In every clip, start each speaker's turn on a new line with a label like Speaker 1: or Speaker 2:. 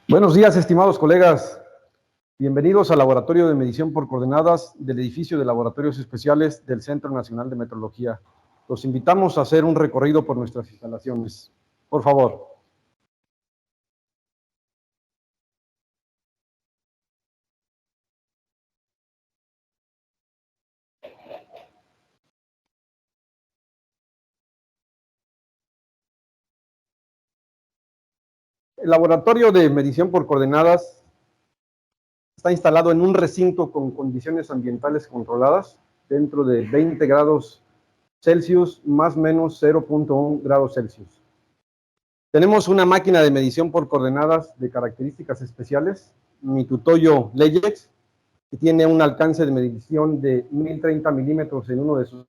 Speaker 1: Buenos días, estimados colegas. Bienvenidos al Laboratorio de Medición por Coordenadas del edificio de Laboratorios Especiales del Centro Nacional de Metrología. Los invitamos a hacer un recorrido por nuestras instalaciones. Por favor. El Laboratorio de Medición por Coordenadas está instalado en un recinto con condiciones ambientales controladas dentro de 20 grados Celsius más menos 0.1 grados Celsius. Tenemos una máquina de medición por coordenadas de características especiales, Mitutoyo Leyex, que tiene un alcance de medición de 1030 milímetros en uno de sus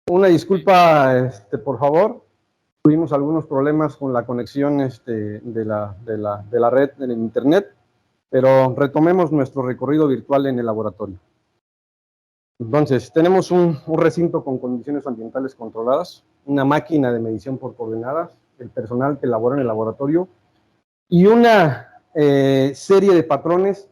Speaker 1: Una disculpa, por favor. Tuvimos algunos problemas con la conexión de la red en el internet, pero retomemos nuestro recorrido virtual en el laboratorio. Entonces, tenemos un recinto con condiciones ambientales controladas, una máquina de medición por coordenadas, el personal que labora en el laboratorio y una serie de patrones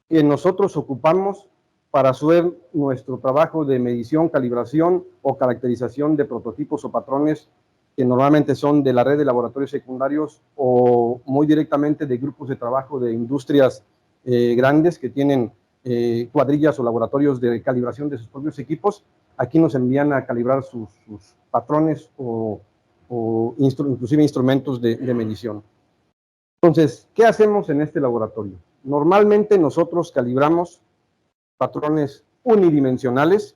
Speaker 1: que nosotros ocupamos para hacer nuestro trabajo de medición, calibración o caracterización de prototipos o patrones que normalmente son de la red de laboratorios secundarios o muy directamente de grupos de trabajo de industrias grandes que tienen cuadrillas o laboratorios de calibración de sus propios equipos. Aquí nos envían a calibrar sus patrones o inclusive instrumentos de medición. Entonces, ¿qué hacemos en este laboratorio? Normalmente nosotros calibramos patrones unidimensionales,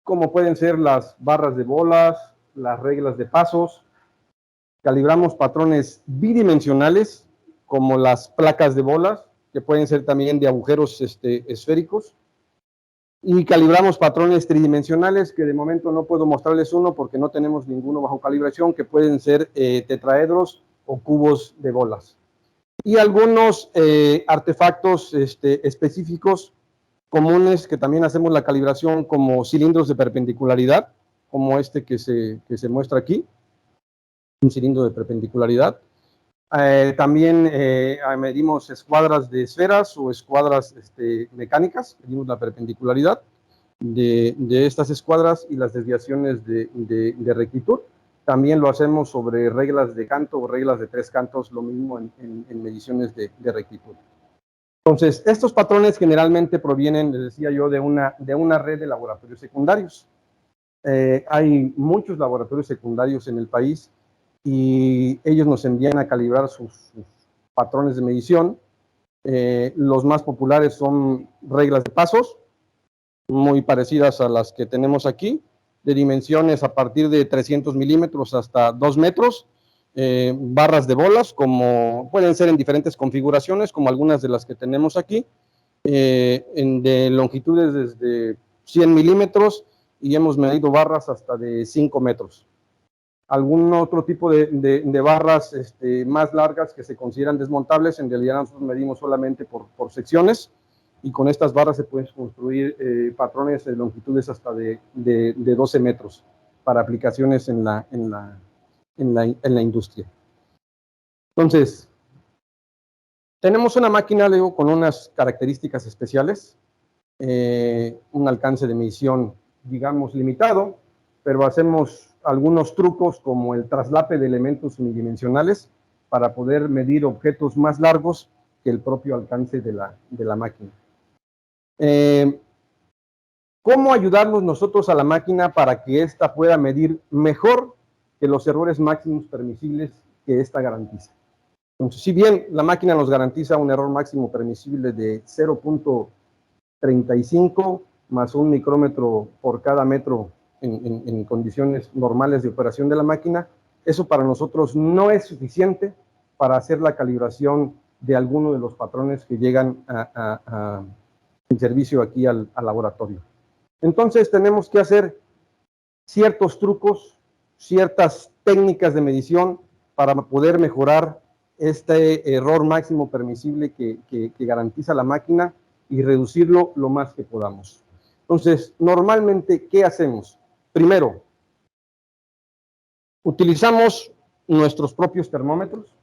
Speaker 1: como pueden ser las barras de bolas, las reglas de pasos. Calibramos patrones bidimensionales, como las placas de bolas, que pueden ser también de agujeros esféricos. Y calibramos patrones tridimensionales, que de momento no puedo mostrarles uno porque no tenemos ninguno bajo calibración, que pueden ser tetraedros o cubos de bolas. Y algunos artefactos específicos comunes que también hacemos la calibración, como cilindros de perpendicularidad, como este que se muestra aquí, un cilindro de perpendicularidad. También medimos escuadras de esferas o escuadras mecánicas, medimos la perpendicularidad de estas escuadras y las desviaciones de rectitud. También lo hacemos sobre reglas de canto o reglas de 3 cantos, lo mismo en mediciones de rectitud. Entonces, estos patrones generalmente provienen, les decía yo, de una red de laboratorios secundarios. Hay muchos laboratorios secundarios en el país y ellos nos envían a calibrar sus patrones de medición. Los más populares son reglas de pasos, muy parecidas a las que tenemos aquí, de dimensiones a partir de 300 milímetros hasta 2 metros, barras de bolas, como pueden ser en diferentes configuraciones, como algunas de las que tenemos aquí, de longitudes desde 100 milímetros y hemos medido barras hasta de 5 metros. Algún otro tipo de barras más largas que se consideran desmontables, en realidad nosotros medimos solamente por secciones, y con estas barras se pueden construir patrones de longitudes hasta de 12 metros para aplicaciones en la industria. Entonces, tenemos una máquina, luego, con unas características especiales, un alcance de medición, digamos, limitado, pero hacemos algunos trucos como el traslape de elementos unidimensionales para poder medir objetos más largos que el propio alcance de la máquina. ¿Cómo ayudarnos nosotros a la máquina para que ésta pueda medir mejor que los errores máximos permisibles que ésta garantiza? Entonces, si bien la máquina nos garantiza un error máximo permisible de 0.35 más un micrómetro por cada metro en condiciones normales de operación de la máquina, eso para nosotros no es suficiente para hacer la calibración de alguno de los patrones que llegan en servicio aquí al laboratorio. Entonces tenemos que hacer ciertos trucos, ciertas técnicas de medición para poder mejorar este error máximo permisible que garantiza la máquina y reducirlo lo más que podamos. Entonces, normalmente, ¿qué hacemos? Primero, utilizamos nuestros propios termómetros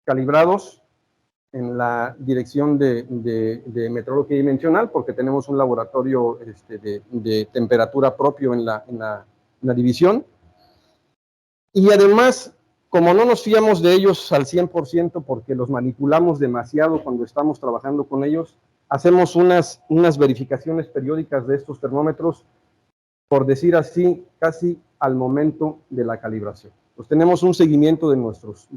Speaker 1: calibrados en la dirección de metrología dimensional, porque tenemos un laboratorio de temperatura propio en la división. Y además, como no nos fiamos de ellos al 100% porque los manipulamos demasiado cuando estamos trabajando con ellos, hacemos unas verificaciones periódicas de estos termómetros, por decir así, casi al momento de la calibración. Pues tenemos un seguimiento de nuestros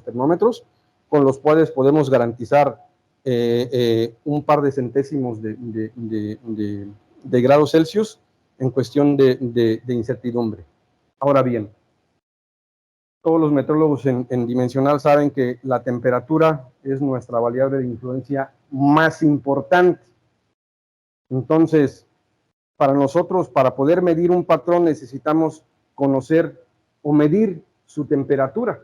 Speaker 1: termómetros, con los cuales podemos garantizar un par de centésimos de grados Celsius en cuestión de incertidumbre. Ahora bien, todos los metrólogos en dimensional saben que la temperatura es nuestra variable de influencia más importante. Entonces, para nosotros, para poder medir un patrón, necesitamos conocer o medir su temperatura.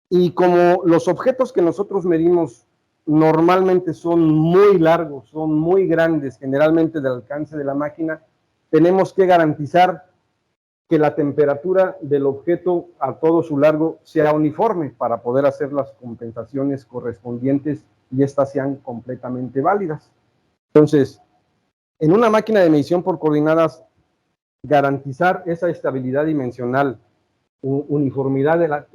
Speaker 1: Y como los objetos que nosotros medimos normalmente son muy largos, son muy grandes, generalmente del alcance de la máquina, tenemos que garantizar que la temperatura del objeto a todo su largo sea uniforme para poder hacer las compensaciones correspondientes y estas sean completamente válidas. Entonces, en una máquina de medición por coordenadas, garantizar esa estabilidad dimensional, uniformidad la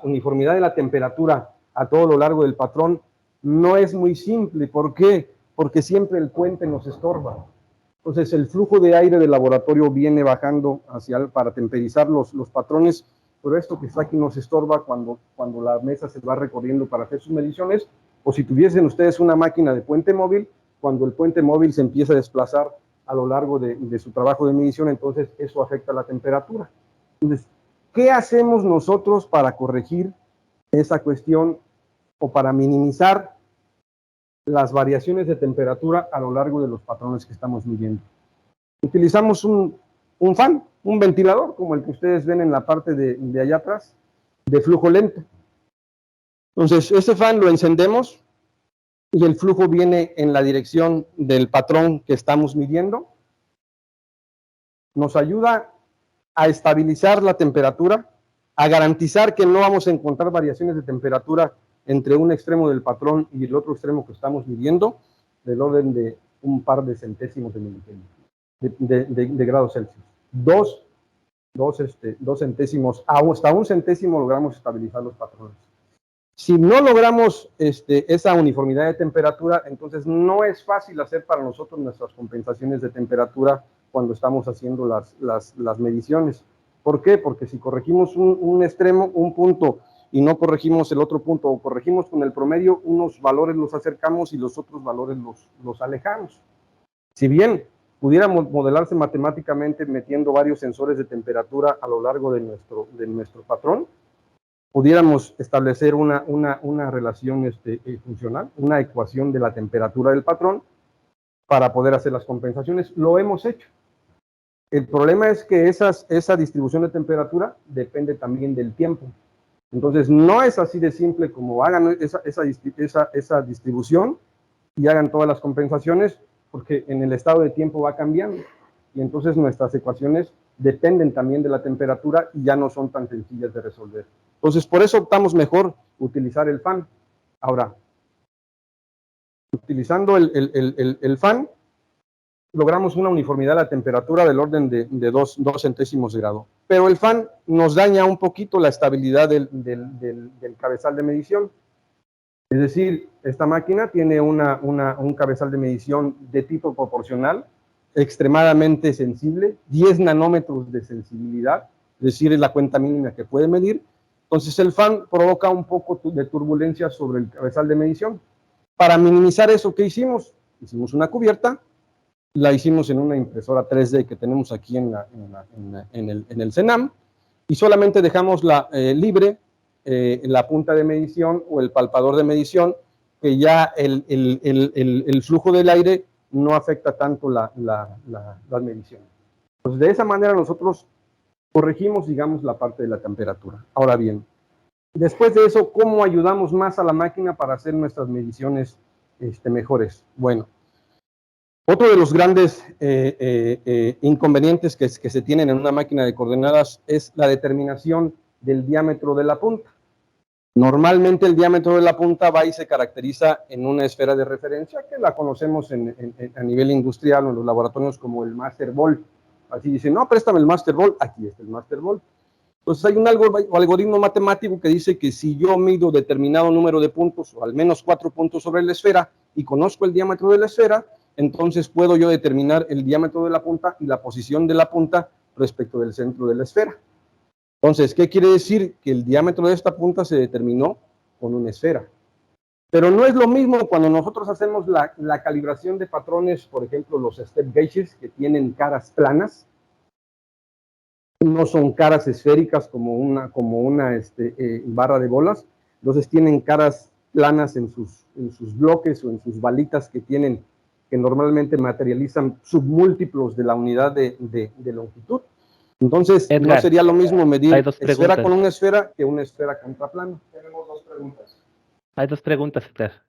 Speaker 1: uniformidad de la temperatura a todo lo largo del patrón, no es muy simple. ¿Por qué? Porque siempre el puente nos estorba. Entonces, el flujo de aire del laboratorio viene bajando para temperizar los patrones, pero esto que está aquí nos estorba cuando la mesa se va recorriendo para hacer sus mediciones, o si tuviesen ustedes una máquina de puente móvil, cuando el puente móvil se empieza a desplazar a lo largo de su trabajo de medición, entonces eso afecta la temperatura. Entonces, ¿qué hacemos nosotros para corregir esa cuestión o para minimizar las variaciones de temperatura a lo largo de los patrones que estamos midiendo? Utilizamos un fan, un ventilador, como el que ustedes ven en la parte de allá atrás, de flujo lento. Entonces, este fan lo encendemos y el flujo viene en la dirección del patrón que estamos midiendo. Nos ayuda a estabilizar la temperatura, a garantizar que no vamos a encontrar variaciones de temperatura entre un extremo del patrón y el otro extremo que estamos midiendo, del orden de un par de centésimos de milímetros de grados Celsius. Dos centésimos, hasta un centésimo logramos estabilizar los patrones. Si no logramos esa uniformidad de temperatura, entonces no es fácil hacer para nosotros nuestras compensaciones de temperatura cuando estamos haciendo las mediciones. ¿Por qué? Porque si corregimos un extremo, un punto, y no corregimos el otro punto, o corregimos con el promedio, unos valores los acercamos y los otros valores los alejamos. Si bien pudiera modelarse matemáticamente metiendo varios sensores de temperatura a lo largo de nuestro patrón, pudiéramos establecer una relación funcional, una ecuación de la temperatura del patrón para poder hacer las compensaciones. Lo hemos hecho. El problema es que esa distribución de temperatura depende también del tiempo. Entonces, no es así de simple como hagan esa distribución y hagan todas las compensaciones, porque en el estado de tiempo va cambiando. Y entonces nuestras ecuaciones dependen también de la temperatura y ya no son tan sencillas de resolver. Entonces, por eso optamos mejor utilizar el fan. Ahora, utilizando el fan, logramos una uniformidad de la temperatura del orden de 2 centésimos de grado. Pero el fan nos daña un poquito la estabilidad del cabezal de medición. Es decir, esta máquina tiene un cabezal de medición de tipo proporcional, extremadamente sensible, 10 nanómetros de sensibilidad, es decir, es la cuenta mínima que puede medir. Entonces el fan provoca un poco de turbulencia sobre el cabezal de medición. Para minimizar eso, ¿qué hicimos? Hicimos una cubierta, la hicimos en una impresora 3D que tenemos aquí en el CENAM, y solamente dejamos libre la punta de medición o el palpador de medición, que ya el flujo del aire no afecta tanto las mediciones. Pues de esa manera nosotros corregimos, digamos, la parte de la temperatura. Ahora bien, después de eso, ¿cómo ayudamos más a la máquina para hacer nuestras mediciones mejores? Bueno, otro de los grandes inconvenientes que se tienen en una máquina de coordenadas es la determinación del diámetro de la punta. Normalmente el diámetro de la punta va y se caracteriza en una esfera de referencia que la conocemos a nivel industrial o en los laboratorios como el Master Ball. Así dicen, no, préstame el Master Ball, aquí está el Master Ball. Entonces hay un algoritmo matemático que dice que si yo mido determinado número de puntos, o al menos 4 puntos sobre la esfera, y conozco el diámetro de la esfera, entonces puedo yo determinar el diámetro de la punta y la posición de la punta respecto del centro de la esfera. Entonces, ¿qué quiere decir? Que el diámetro de esta punta se determinó con una esfera. Pero no es lo mismo cuando nosotros hacemos la calibración de patrones, por ejemplo, los step gauges, que tienen caras planas, no son caras esféricas como una barra de bolas, entonces tienen caras planas en sus bloques o en sus balitas que normalmente materializan submúltiplos de la unidad de longitud. Entonces,
Speaker 2: Edgar,
Speaker 1: no sería lo mismo medir esfera con una esfera que una esfera contraplano.
Speaker 3: Tenemos 2 preguntas.
Speaker 2: Hay 2 preguntas, Edgar.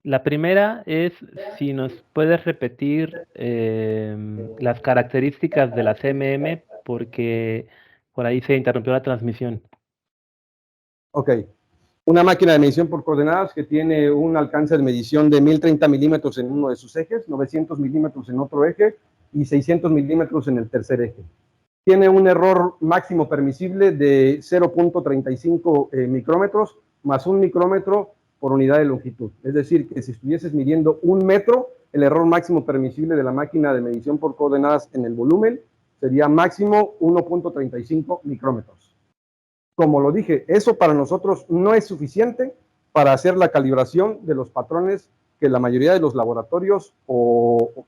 Speaker 2: La primera es si nos puedes repetir las características de la CMM, porque por ahí se interrumpió la transmisión.
Speaker 1: Ok. Una máquina de medición por coordenadas que tiene un alcance de medición de 1030 milímetros en uno de sus ejes, 900 milímetros en otro eje y 600 milímetros en el tercer eje. Tiene un error máximo permisible de 0.35 micrómetros más 1 micrómetro por unidad de longitud. Es decir, que si estuvieses midiendo 1 metro, el error máximo permisible de la máquina de medición por coordenadas en el volumen sería máximo 1.35 micrómetros. Como lo dije, eso para nosotros no es suficiente para hacer la calibración de los patrones que la mayoría de los laboratorios,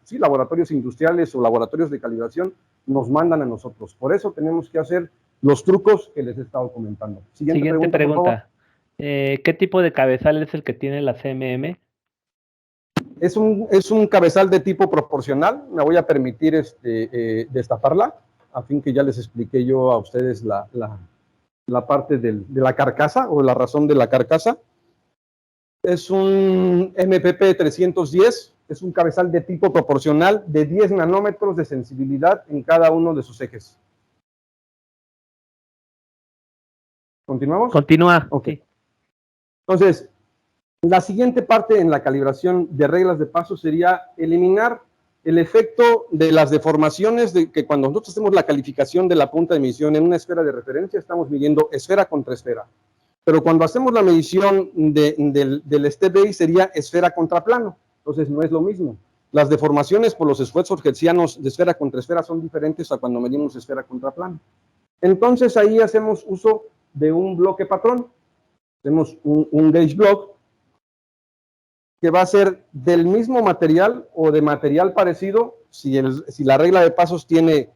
Speaker 1: laboratorios industriales o laboratorios de calibración nos mandan a nosotros. Por eso tenemos que hacer los trucos que les he estado comentando.
Speaker 2: Siguiente pregunta. ¿Qué tipo de cabezal es el que tiene la CMM?
Speaker 1: Es un cabezal de tipo proporcional. Me voy a permitir destaparla, a fin que ya les expliqué yo a ustedes la parte de la carcasa o la razón de la carcasa. Es un MPP 310, es un cabezal de tipo proporcional de 10 nanómetros de sensibilidad en cada uno de sus ejes. ¿Continuamos?
Speaker 2: Continúa.
Speaker 1: Ok. Entonces, la siguiente parte en la calibración de reglas de paso sería eliminar el efecto de las deformaciones, de que cuando nosotros hacemos la calificación de la punta de medición en una esfera de referencia, estamos midiendo esfera contra esfera. Pero cuando hacemos la medición del step base sería esfera contra plano. Entonces no es lo mismo. Las deformaciones por los esfuerzos hertzianos de esfera contra esfera son diferentes a cuando medimos esfera contra plano. Entonces ahí hacemos uso de un bloque patrón. Hacemos un gauge block que va a ser del mismo material o de material parecido. Si la regla de pasos tiene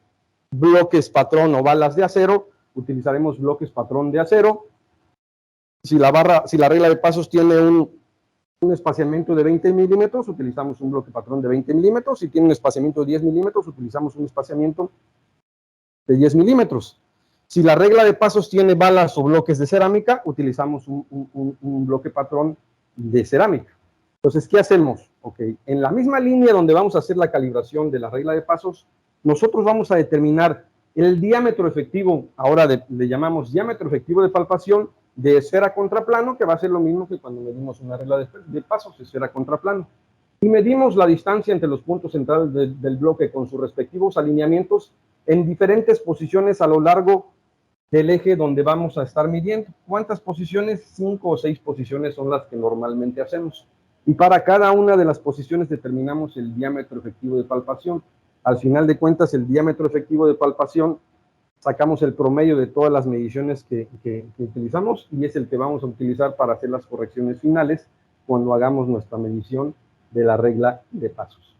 Speaker 1: bloques patrón o balas de acero, utilizaremos bloques patrón de acero. Si la regla de pasos tiene un espaciamiento de 20 milímetros, utilizamos un bloque patrón de 20 milímetros. Si tiene un espaciamiento de 10 milímetros, utilizamos un espaciamiento de 10 milímetros. Si la regla de pasos tiene balas o bloques de cerámica, utilizamos un bloque patrón de cerámica. Entonces, ¿qué hacemos? Ok, en la misma línea donde vamos a hacer la calibración de la regla de pasos, nosotros vamos a determinar el diámetro efectivo, ahora le llamamos diámetro efectivo de palpación de esfera contra plano, que va a ser lo mismo que cuando medimos una regla de pasos, esfera contra plano. Y medimos la distancia entre los puntos centrales del bloque con sus respectivos alineamientos en diferentes posiciones a lo largo del eje donde vamos a estar midiendo. ¿Cuántas posiciones? 5 o 6 posiciones son las que normalmente hacemos. Y para cada una de las posiciones determinamos el diámetro efectivo de palpación. Al final de cuentas, el diámetro efectivo de palpación, sacamos el promedio de todas las mediciones que utilizamos y es el que vamos a utilizar para hacer las correcciones finales cuando hagamos nuestra medición de la regla de pasos.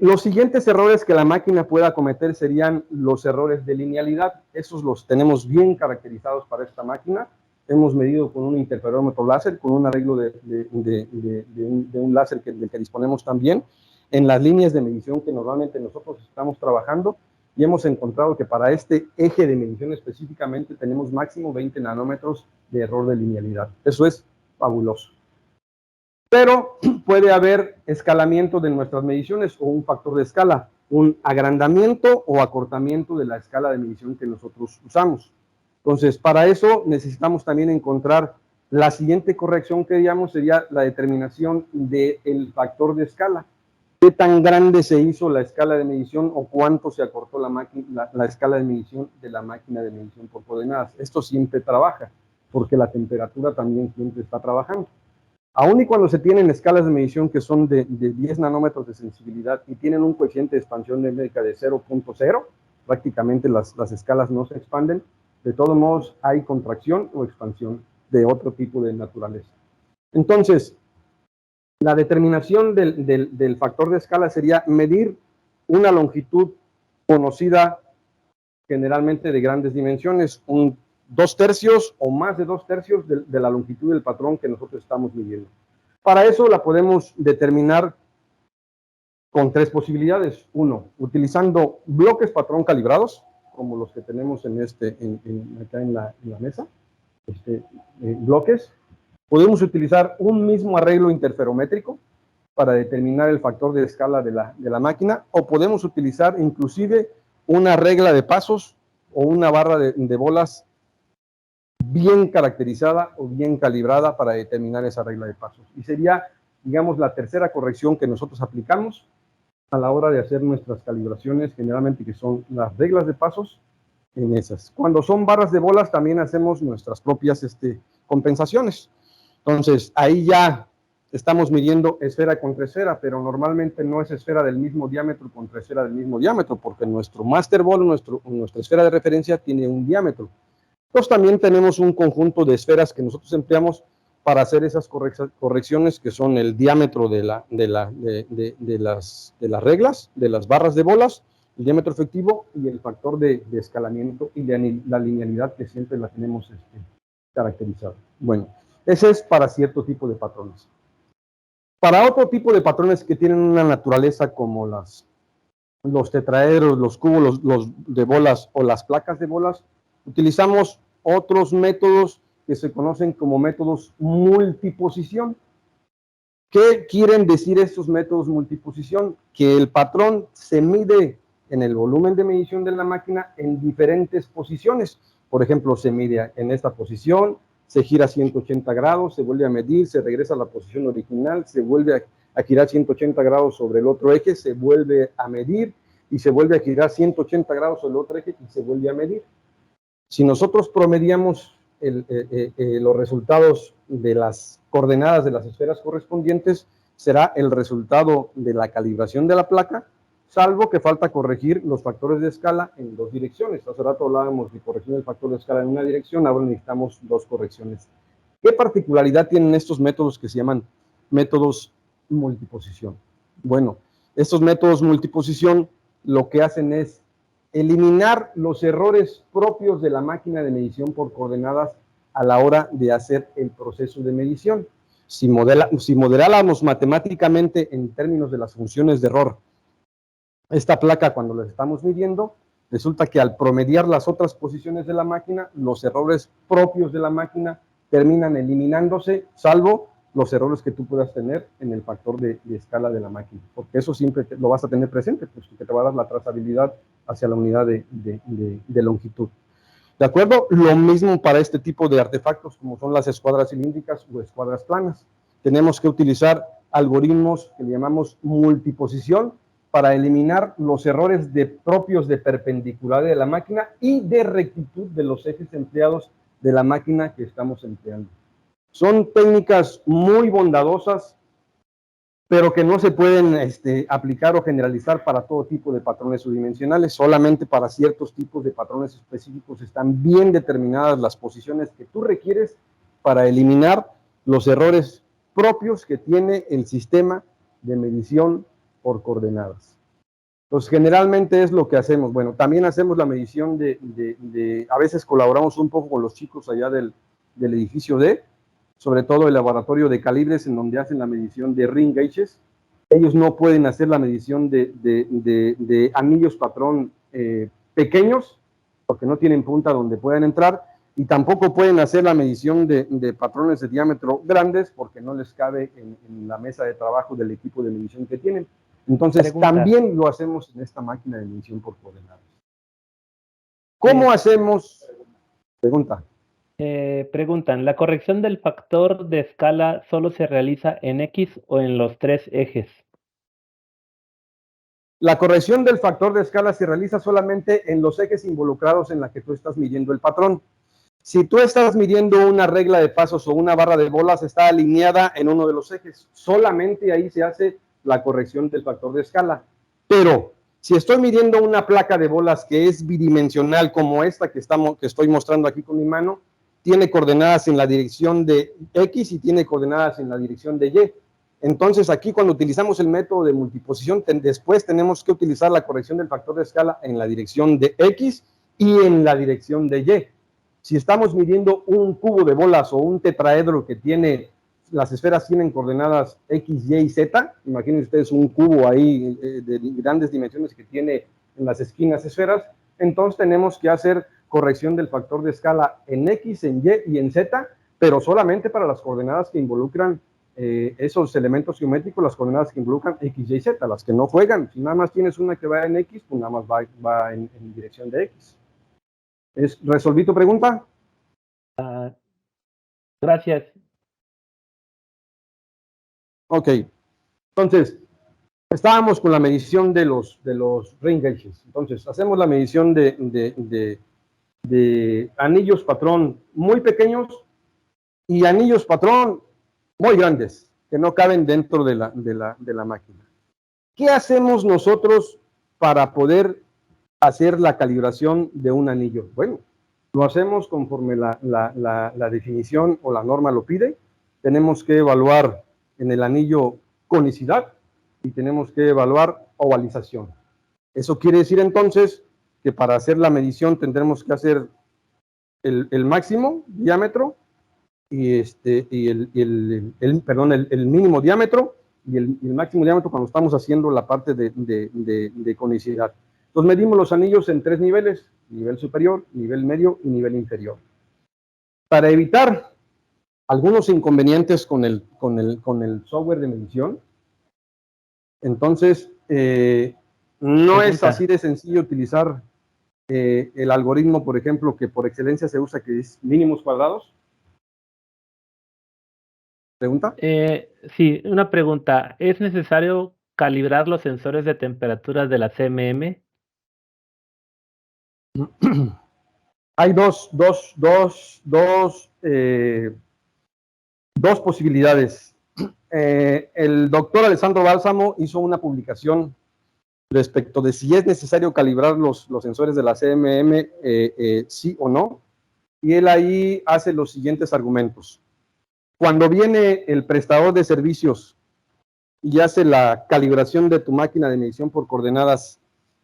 Speaker 1: Los siguientes errores que la máquina pueda cometer serían los errores de linealidad. Esos los tenemos bien caracterizados para esta máquina. Hemos medido con un interferómetro láser, con un arreglo de un láser del que disponemos también, en las líneas de medición que normalmente nosotros estamos trabajando, y hemos encontrado que para este eje de medición específicamente tenemos máximo 20 nanómetros de error de linealidad. Eso es fabuloso. Pero puede haber escalamiento de nuestras mediciones o un factor de escala, un agrandamiento o acortamiento de la escala de medición que nosotros usamos. Entonces, para eso necesitamos también encontrar la siguiente corrección que haríamos, sería la determinación del factor de escala. ¿Qué tan grande se hizo la escala de medición o cuánto se acortó la escala de medición de la máquina de medición por coordenadas? Esto siempre trabaja, porque la temperatura también siempre está trabajando. Aún y cuando se tienen escalas de medición que son de 10 nanómetros de sensibilidad y tienen un coeficiente de expansión numérica de 0.0, prácticamente las escalas no se expanden, de todos modos hay contracción o expansión de otro tipo de naturaleza. Entonces, la determinación del factor de escala sería medir una longitud conocida generalmente de grandes dimensiones, 2/3 o más de 2/3 de la longitud del patrón que nosotros estamos midiendo. Para eso la podemos determinar con 3 posibilidades. Uno, utilizando bloques patrón calibrados, como los que tenemos acá en la mesa, bloques. Podemos utilizar un mismo arreglo interferométrico para determinar el factor de escala de la máquina, o podemos utilizar inclusive una regla de pasos o una barra de bolas bien caracterizada o bien calibrada para determinar esa regla de pasos. Y sería, digamos, la tercera corrección que nosotros aplicamos a la hora de hacer nuestras calibraciones, generalmente que son las reglas de pasos en esas. Cuando son barras de bolas también hacemos nuestras propias compensaciones. Entonces, ahí ya estamos midiendo esfera contra esfera, pero normalmente no es esfera del mismo diámetro contra esfera del mismo diámetro, porque nuestro master ball, nuestra esfera de referencia tiene un diámetro. Entonces también tenemos un conjunto de esferas que nosotros empleamos para hacer esas correcciones, que son el diámetro de las reglas, de las barras de bolas, el diámetro efectivo y el factor de escalamiento y la linealidad, que siempre la tenemos caracterizada. Bueno, ese es para cierto tipo de patrones. Para otro tipo de patrones que tienen una naturaleza como los tetraedros, los cubos los de bolas o las placas de bolas, utilizamos otros métodos que se conocen como métodos multiposición. ¿Qué quieren decir estos métodos multiposición? Que el patrón se mide en el volumen de medición de la máquina en diferentes posiciones. Por ejemplo, se mide en esta posición, se gira 180 grados, se vuelve a medir, se regresa a la posición original, se vuelve a girar 180 grados sobre el otro eje, se vuelve a medir y se vuelve a girar 180 grados sobre el otro eje y se vuelve a medir. Si nosotros promediamos los resultados de las coordenadas de las esferas correspondientes, será el resultado de la calibración de la placa, salvo que falta corregir los factores de escala en 2 direcciones. Hace rato hablábamos de corrección del factor de escala en una dirección, ahora necesitamos 2 correcciones. ¿Qué particularidad tienen estos métodos que se llaman métodos multiposición? Bueno, estos métodos multiposición lo que hacen es eliminar los errores propios de la máquina de medición por coordenadas a la hora de hacer el proceso de medición. Si modeláramos matemáticamente en términos de las funciones de error esta placa cuando la estamos midiendo, resulta que al promediar las otras posiciones de la máquina, los errores propios de la máquina terminan eliminándose, salvo los errores que tú puedas tener en el factor de escala de la máquina, porque eso siempre lo vas a tener presente, pues que te va a dar la trazabilidad hacia la unidad de longitud. ¿De acuerdo? Lo mismo para este tipo de artefactos, como son las escuadras cilíndricas o escuadras planas. Tenemos que utilizar algoritmos que le llamamos multiposición para eliminar los errores propios de perpendicularidad de la máquina y de rectitud de los ejes empleados de la máquina que estamos empleando. Son técnicas muy bondadosas, pero que no se pueden aplicar o generalizar para todo tipo de patrones subdimensionales, solamente para ciertos tipos de patrones específicos están bien determinadas las posiciones que tú requieres para eliminar los errores propios que tiene el sistema de medición por coordenadas. Entonces, generalmente es lo que hacemos. Bueno, también hacemos la medición a veces colaboramos un poco con los chicos allá del edificio D, sobre todo el laboratorio de calibres, en donde hacen la medición de ring gauges. Ellos no pueden hacer la medición de anillos patrón pequeños, porque no tienen punta donde puedan entrar, y tampoco pueden hacer la medición de patrones de diámetro grandes, porque no les cabe en la mesa de trabajo del equipo de medición que tienen. Entonces, también lo hacemos en esta máquina de medición por coordenadas. ¿Cómo hacemos? Pregunta.
Speaker 2: Preguntan, ¿la corrección del factor de escala solo se realiza en X o en los tres ejes?
Speaker 1: La corrección del factor de escala se realiza solamente en los ejes involucrados en la que tú estás midiendo el patrón. Si tú estás midiendo una regla de pasos o una barra de bolas, está alineada en uno de los ejes. Solamente ahí se hace la corrección del factor de escala. Pero si estoy midiendo una placa de bolas que es bidimensional, como esta que estoy mostrando aquí con mi mano, tiene coordenadas en la dirección de X y tiene coordenadas en la dirección de Y. Entonces, aquí cuando utilizamos el método de multiposición, después tenemos que utilizar la corrección del factor de escala en la dirección de X y en la dirección de Y. Si estamos midiendo un cubo de bolas o un tetraedro que tiene, las esferas tienen coordenadas X, Y y Z, imaginen ustedes un cubo ahí de grandes dimensiones que tiene en las esquinas esferas, entonces tenemos que hacer corrección del factor de escala en X, en Y y en Z, pero solamente para las coordenadas que involucran esos elementos geométricos, las coordenadas que involucran X, Y, Z, las que no juegan. Si nada más tienes una que va en X, pues nada más va en dirección de X. ¿Resolví tu pregunta?
Speaker 2: Gracias.
Speaker 1: Ok. Entonces, estábamos con la medición de los ring gauges. Entonces, hacemos la medición de anillos patrón muy pequeños y anillos patrón muy grandes, que no caben dentro de la máquina. ¿Qué hacemos nosotros para poder hacer la calibración de un anillo? Bueno, lo hacemos conforme la definición o la norma lo pide. Tenemos que evaluar en el anillo conicidad y tenemos que evaluar ovalización. Eso quiere decir entonces que para hacer la medición tendremos que hacer el máximo diámetro y el mínimo diámetro y el máximo diámetro cuando estamos haciendo la parte de conicidad. Entonces medimos los anillos en 3 niveles, nivel superior, nivel medio y nivel inferior. Para evitar algunos inconvenientes con el software de medición, entonces no es así de sencillo utilizar el algoritmo, por ejemplo, que por excelencia se usa, que es mínimos cuadrados. ¿Pregunta?
Speaker 2: Sí, una pregunta. ¿Es necesario calibrar los sensores de temperatura de la CMM?
Speaker 1: Hay dos posibilidades. El doctor Alessandro Bálsamo hizo una publicación respecto de si es necesario calibrar los sensores de la CMM, sí o no, y él ahí hace los siguientes argumentos. Cuando viene el prestador de servicios y hace la calibración de tu máquina de medición por coordenadas,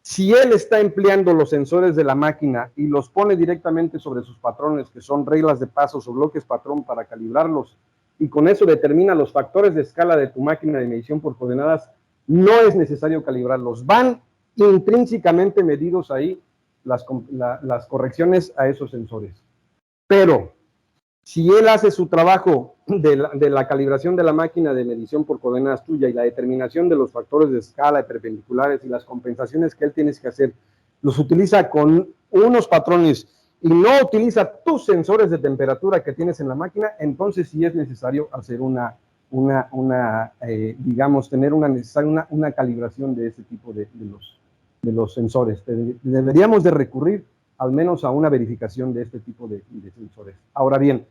Speaker 1: Si él está empleando los sensores de la máquina y los pone directamente sobre sus patrones, que son reglas de pasos o bloques patrón para calibrarlos, y con eso determina los factores de escala de tu máquina de medición por coordenadas, no es necesario calibrarlos. Van intrínsecamente medidos ahí las correcciones a esos sensores. Pero si él hace su trabajo de la calibración de la máquina de medición por coordenadas tuya y la determinación de los factores de escala, de perpendiculares y las compensaciones que él tienes que hacer, los utiliza con unos patrones y no utiliza tus sensores de temperatura que tienes en la máquina, entonces sí es necesario hacer digamos, tener una calibración de ese tipo de los sensores. Deberíamos de recurrir al menos a una verificación de este tipo de sensores. Ahora bien,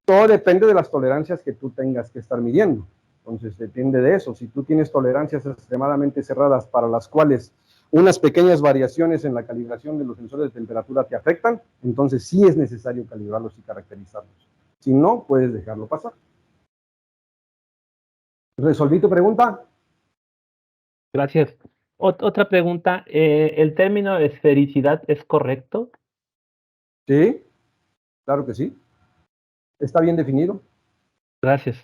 Speaker 1: todo depende de las tolerancias que tú tengas que estar midiendo. Entonces, depende de eso. Si tú tienes tolerancias extremadamente cerradas para las cuales unas pequeñas variaciones en la calibración de los sensores de temperatura te afectan, entonces sí es necesario calibrarlos y caracterizarlos. Si no, puedes dejarlo pasar. ¿Resolví tu pregunta?
Speaker 2: Gracias. Otra pregunta, ¿el término esfericidad es correcto?
Speaker 1: Sí, claro que sí. Está bien definido.
Speaker 2: Gracias.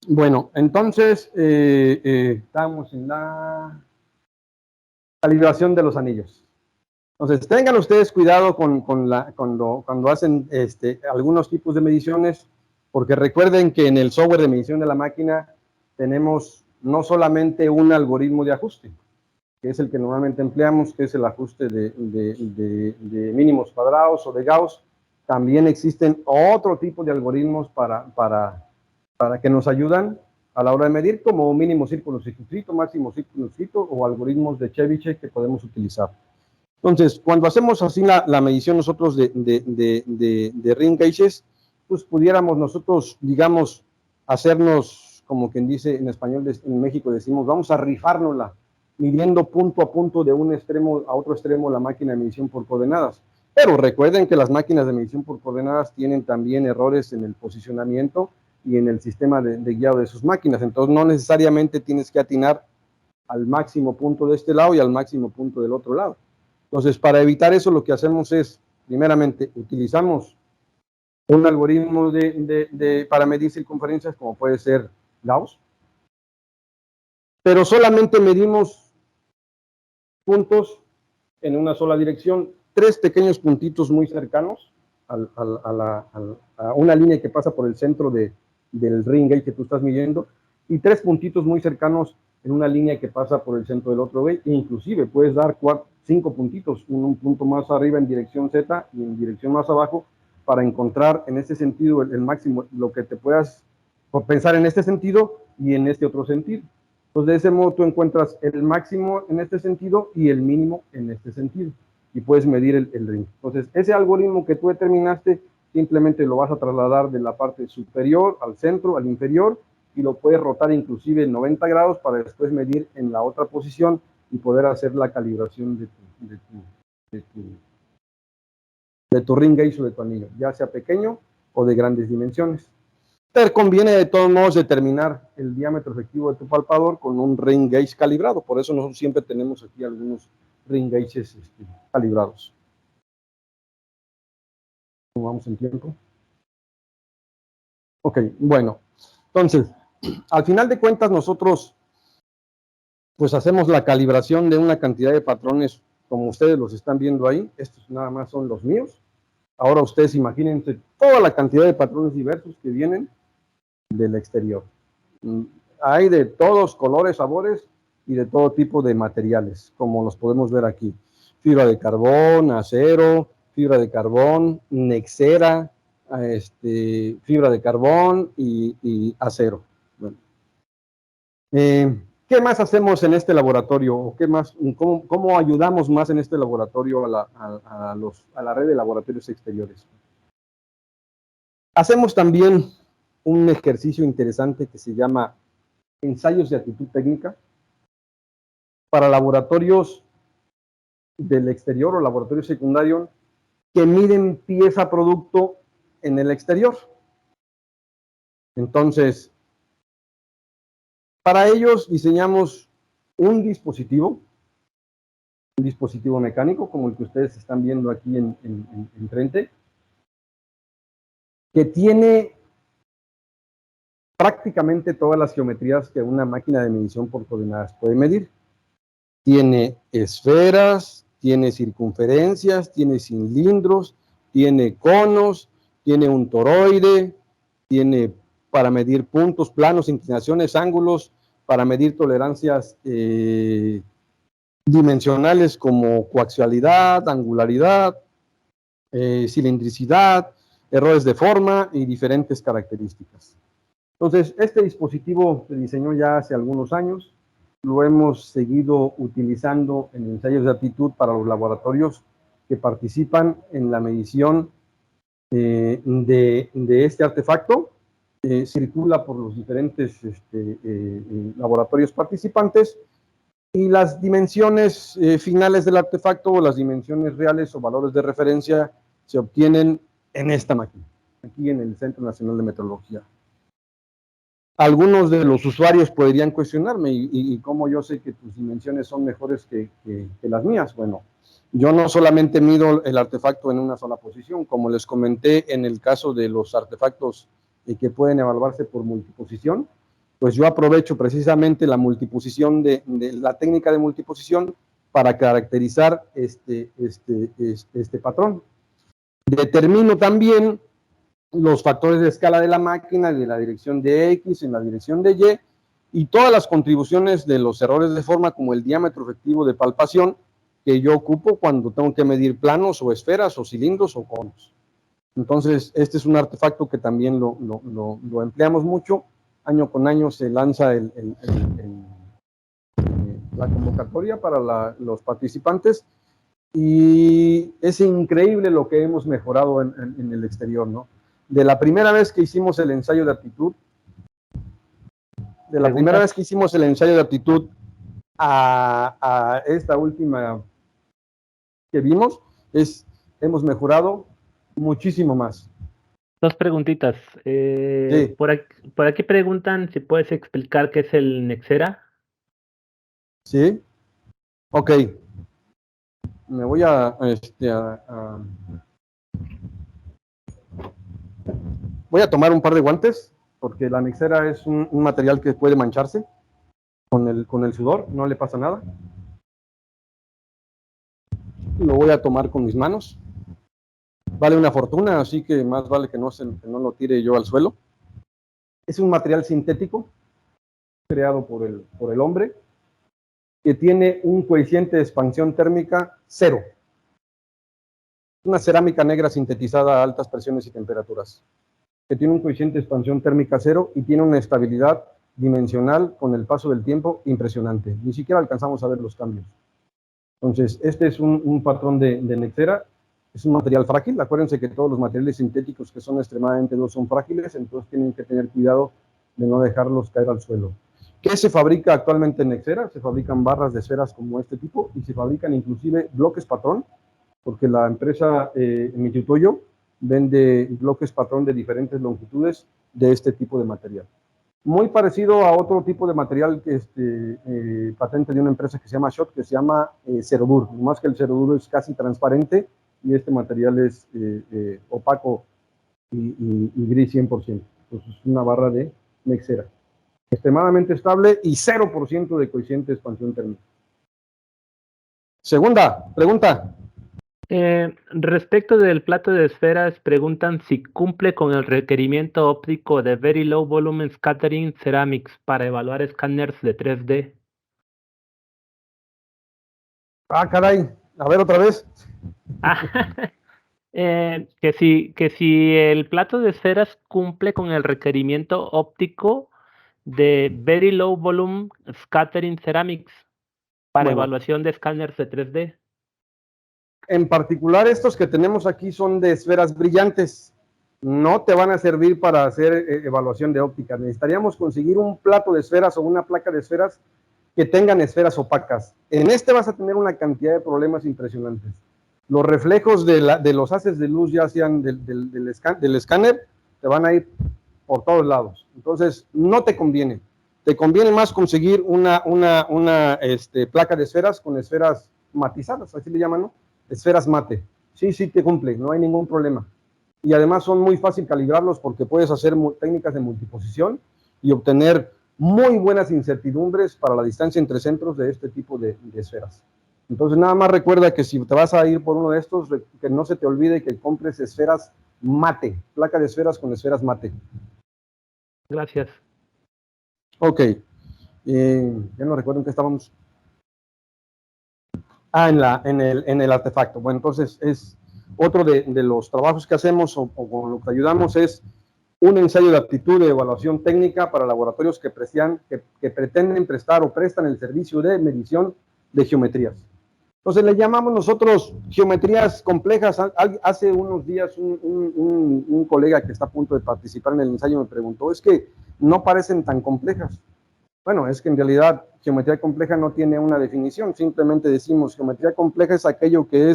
Speaker 1: Bueno, entonces estamos en la calibración de los anillos. Entonces, tengan ustedes cuidado cuando hacen algunos tipos de mediciones, porque recuerden que en el software de medición de la máquina tenemos no solamente un algoritmo de ajuste, que es el que normalmente empleamos, que es el ajuste de mínimos cuadrados o de Gauss. También existen otro tipo de algoritmos para que nos ayudan a la hora de medir, como mínimo círculo circunscrito, máximo círculo circunscrito o algoritmos de Chebyshev que podemos utilizar. Entonces, cuando hacemos así la medición nosotros de ring gauges, pues pudiéramos nosotros, digamos, hacernos, como quien dice en español, en México decimos, vamos a rifárnosla, midiendo punto a punto de un extremo a otro extremo la máquina de medición por coordenadas. Pero recuerden que las máquinas de medición por coordenadas tienen también errores en el posicionamiento y en el sistema de guiado de sus máquinas. Entonces, no necesariamente tienes que atinar al máximo punto de este lado y al máximo punto del otro lado. Entonces, para evitar eso, lo que hacemos es, primeramente, utilizamos un algoritmo para medir circunferencias, como puede ser Gauss, pero solamente medimos puntos en una sola dirección, 3 pequeños puntitos muy cercanos a una línea que pasa por el centro del ring gauge que tú estás midiendo, y 3 puntitos muy cercanos en una línea que pasa por el centro del otro gauge, e inclusive puedes dar 5 puntitos, un punto más arriba en dirección Z y en dirección más abajo, para encontrar en ese sentido el máximo, lo que te puedas pensar en este sentido y en este otro sentido. Entonces, de ese modo tú encuentras el máximo en este sentido y el mínimo en este sentido, y puedes medir el ring. Entonces, ese algoritmo que tú determinaste, simplemente lo vas a trasladar de la parte superior al centro, al inferior, y lo puedes rotar inclusive en 90 grados para después medir en la otra posición y poder hacer la calibración de tu ring gauge o de tu anillo, ya sea pequeño o de grandes dimensiones. Te conviene de todos modos determinar el diámetro efectivo de tu palpador con un ring gauge calibrado. Por eso nosotros siempre tenemos aquí algunos ring gauges calibrados. ¿Cómo vamos en tiempo? Ok, bueno. Entonces, al final de cuentas nosotros pues hacemos la calibración de una cantidad de patrones como ustedes los están viendo ahí. Estos nada más son los míos. Ahora ustedes imagínense toda la cantidad de patrones diversos que vienen del exterior. Hay de todos colores, sabores y de todo tipo de materiales, como los podemos ver aquí. Fibra de carbón, acero, fibra de carbón, nexera, fibra de carbón y acero. Bueno. ¿Qué más hacemos en este laboratorio? ¿Qué más, cómo ayudamos más en este laboratorio a la red de laboratorios exteriores? Hacemos también un ejercicio interesante que se llama ensayos de actitud técnica para laboratorios del exterior o laboratorios secundarios que miden pieza producto en el exterior. Entonces, Para ellos diseñamos un dispositivo mecánico, como el que ustedes están viendo aquí en frente, que tiene prácticamente todas las geometrías que una máquina de medición por coordenadas puede medir. Tiene esferas, tiene circunferencias, tiene cilindros, tiene conos, tiene un toroide, tiene para medir puntos, planos, inclinaciones, ángulos, para medir tolerancias dimensionales como coaxialidad, angularidad, cilindricidad, errores de forma y diferentes características. Entonces, este dispositivo se diseñó ya hace algunos años, lo hemos seguido utilizando en ensayos de aptitud para los laboratorios que participan en la medición de este artefacto. Circula por los diferentes laboratorios participantes y las dimensiones finales del artefacto o las dimensiones reales o valores de referencia se obtienen en esta máquina, aquí en el Centro Nacional de Metrología. Algunos de los usuarios podrían cuestionarme, ¿y cómo yo sé que tus dimensiones son mejores que las mías? Bueno, yo no solamente mido el artefacto en una sola posición, como les comenté en el caso de los artefactos que pueden evaluarse por multiposición, pues yo aprovecho precisamente la multiposición de la técnica de multiposición para caracterizar este patrón. Determino también los factores de escala de la máquina, de la dirección de X, en la dirección de Y todas las contribuciones de los errores de forma, como el diámetro efectivo de palpación, que yo ocupo cuando tengo que medir planos o esferas o cilindros o conos. Entonces, este es un artefacto que también lo empleamos mucho. Año con año se lanza la convocatoria para los participantes y es increíble lo que hemos mejorado en el exterior, ¿no? De la primera vez que hicimos el ensayo de aptitud, a esta última que vimos, hemos mejorado muchísimo más.
Speaker 2: Dos preguntitas.
Speaker 1: Sí.
Speaker 2: Por aquí preguntan si puedes explicar qué es el Nexera.
Speaker 1: Sí. Ok. Me voy voy a tomar un par de guantes, porque la Nexera es un material que puede mancharse con el sudor, no le pasa nada. Lo voy a tomar con mis manos. Vale una fortuna, así que más vale que no lo tire yo al suelo. Es un material sintético, creado por el hombre, que tiene un coeficiente de expansión térmica 0. Una cerámica negra sintetizada a altas presiones y temperaturas, que tiene un coeficiente de expansión térmica 0 y tiene una estabilidad dimensional con el paso del tiempo impresionante. Ni siquiera alcanzamos a ver los cambios. Entonces, este es un patrón de Nexera. Es un material frágil. Acuérdense que todos los materiales sintéticos que son extremadamente duros son frágiles, entonces tienen que tener cuidado de no dejarlos caer al suelo. ¿Qué se fabrica actualmente en Nexera? Se fabrican barras de esferas como este tipo y se fabrican inclusive bloques patrón, porque la empresa Mitutoyo vende bloques patrón de diferentes longitudes de este tipo de material. Muy parecido a otro tipo de material que patente de una empresa que se llama Schott, que se llama Cerodur, más que el Cerodur es casi transparente y este material es opaco y gris 100%. Entonces es una barra de Nexera, extremadamente estable y 0% de coeficiente de expansión térmica. Segunda pregunta.
Speaker 2: Respecto del plato de esferas, preguntan si cumple con el requerimiento óptico de Very Low Volume Scattering Ceramics para evaluar escáneres de 3D.
Speaker 1: Ah, caray. A ver otra vez.
Speaker 2: Que si el plato de esferas cumple con el requerimiento óptico de Very Low Volume Scattering Ceramics para evaluación de escáneres de 3D.
Speaker 1: En particular, estos que tenemos aquí son de esferas brillantes. No te van a servir para hacer evaluación de óptica. Necesitaríamos conseguir un plato de esferas o una placa de esferas que tengan esferas opacas. En este vas a tener una cantidad de problemas impresionantes. Los reflejos de los haces de luz, ya sean del escáner, te van a ir por todos lados. Entonces, no te conviene. te conviene más conseguir una placa de esferas con esferas matizadas, así le llaman, ¿no? Esferas mate. Sí, sí te cumple, no hay ningún problema. Y además son muy fácil calibrarlos porque puedes hacer técnicas de multiposición y obtener muy buenas incertidumbres para la distancia entre centros de este tipo de esferas. Entonces nada más recuerda que si te vas a ir por uno de estos, que no se te olvide que compres esferas mate, placa de esferas con esferas mate.
Speaker 2: Gracias.
Speaker 1: Ok, ya no recuerdo en qué estábamos. En el artefacto. Bueno, entonces es otro de los trabajos que hacemos o con lo que ayudamos es un ensayo de aptitud de evaluación técnica para laboratorios que pretenden prestar o prestan el servicio de medición de geometrías. Entonces le llamamos nosotros geometrías complejas. Hace unos días un colega que está a punto de participar en el ensayo me preguntó, es que no parecen tan complejas. Bueno, es que en realidad geometría compleja no tiene una definición, simplemente decimos geometría compleja es aquello que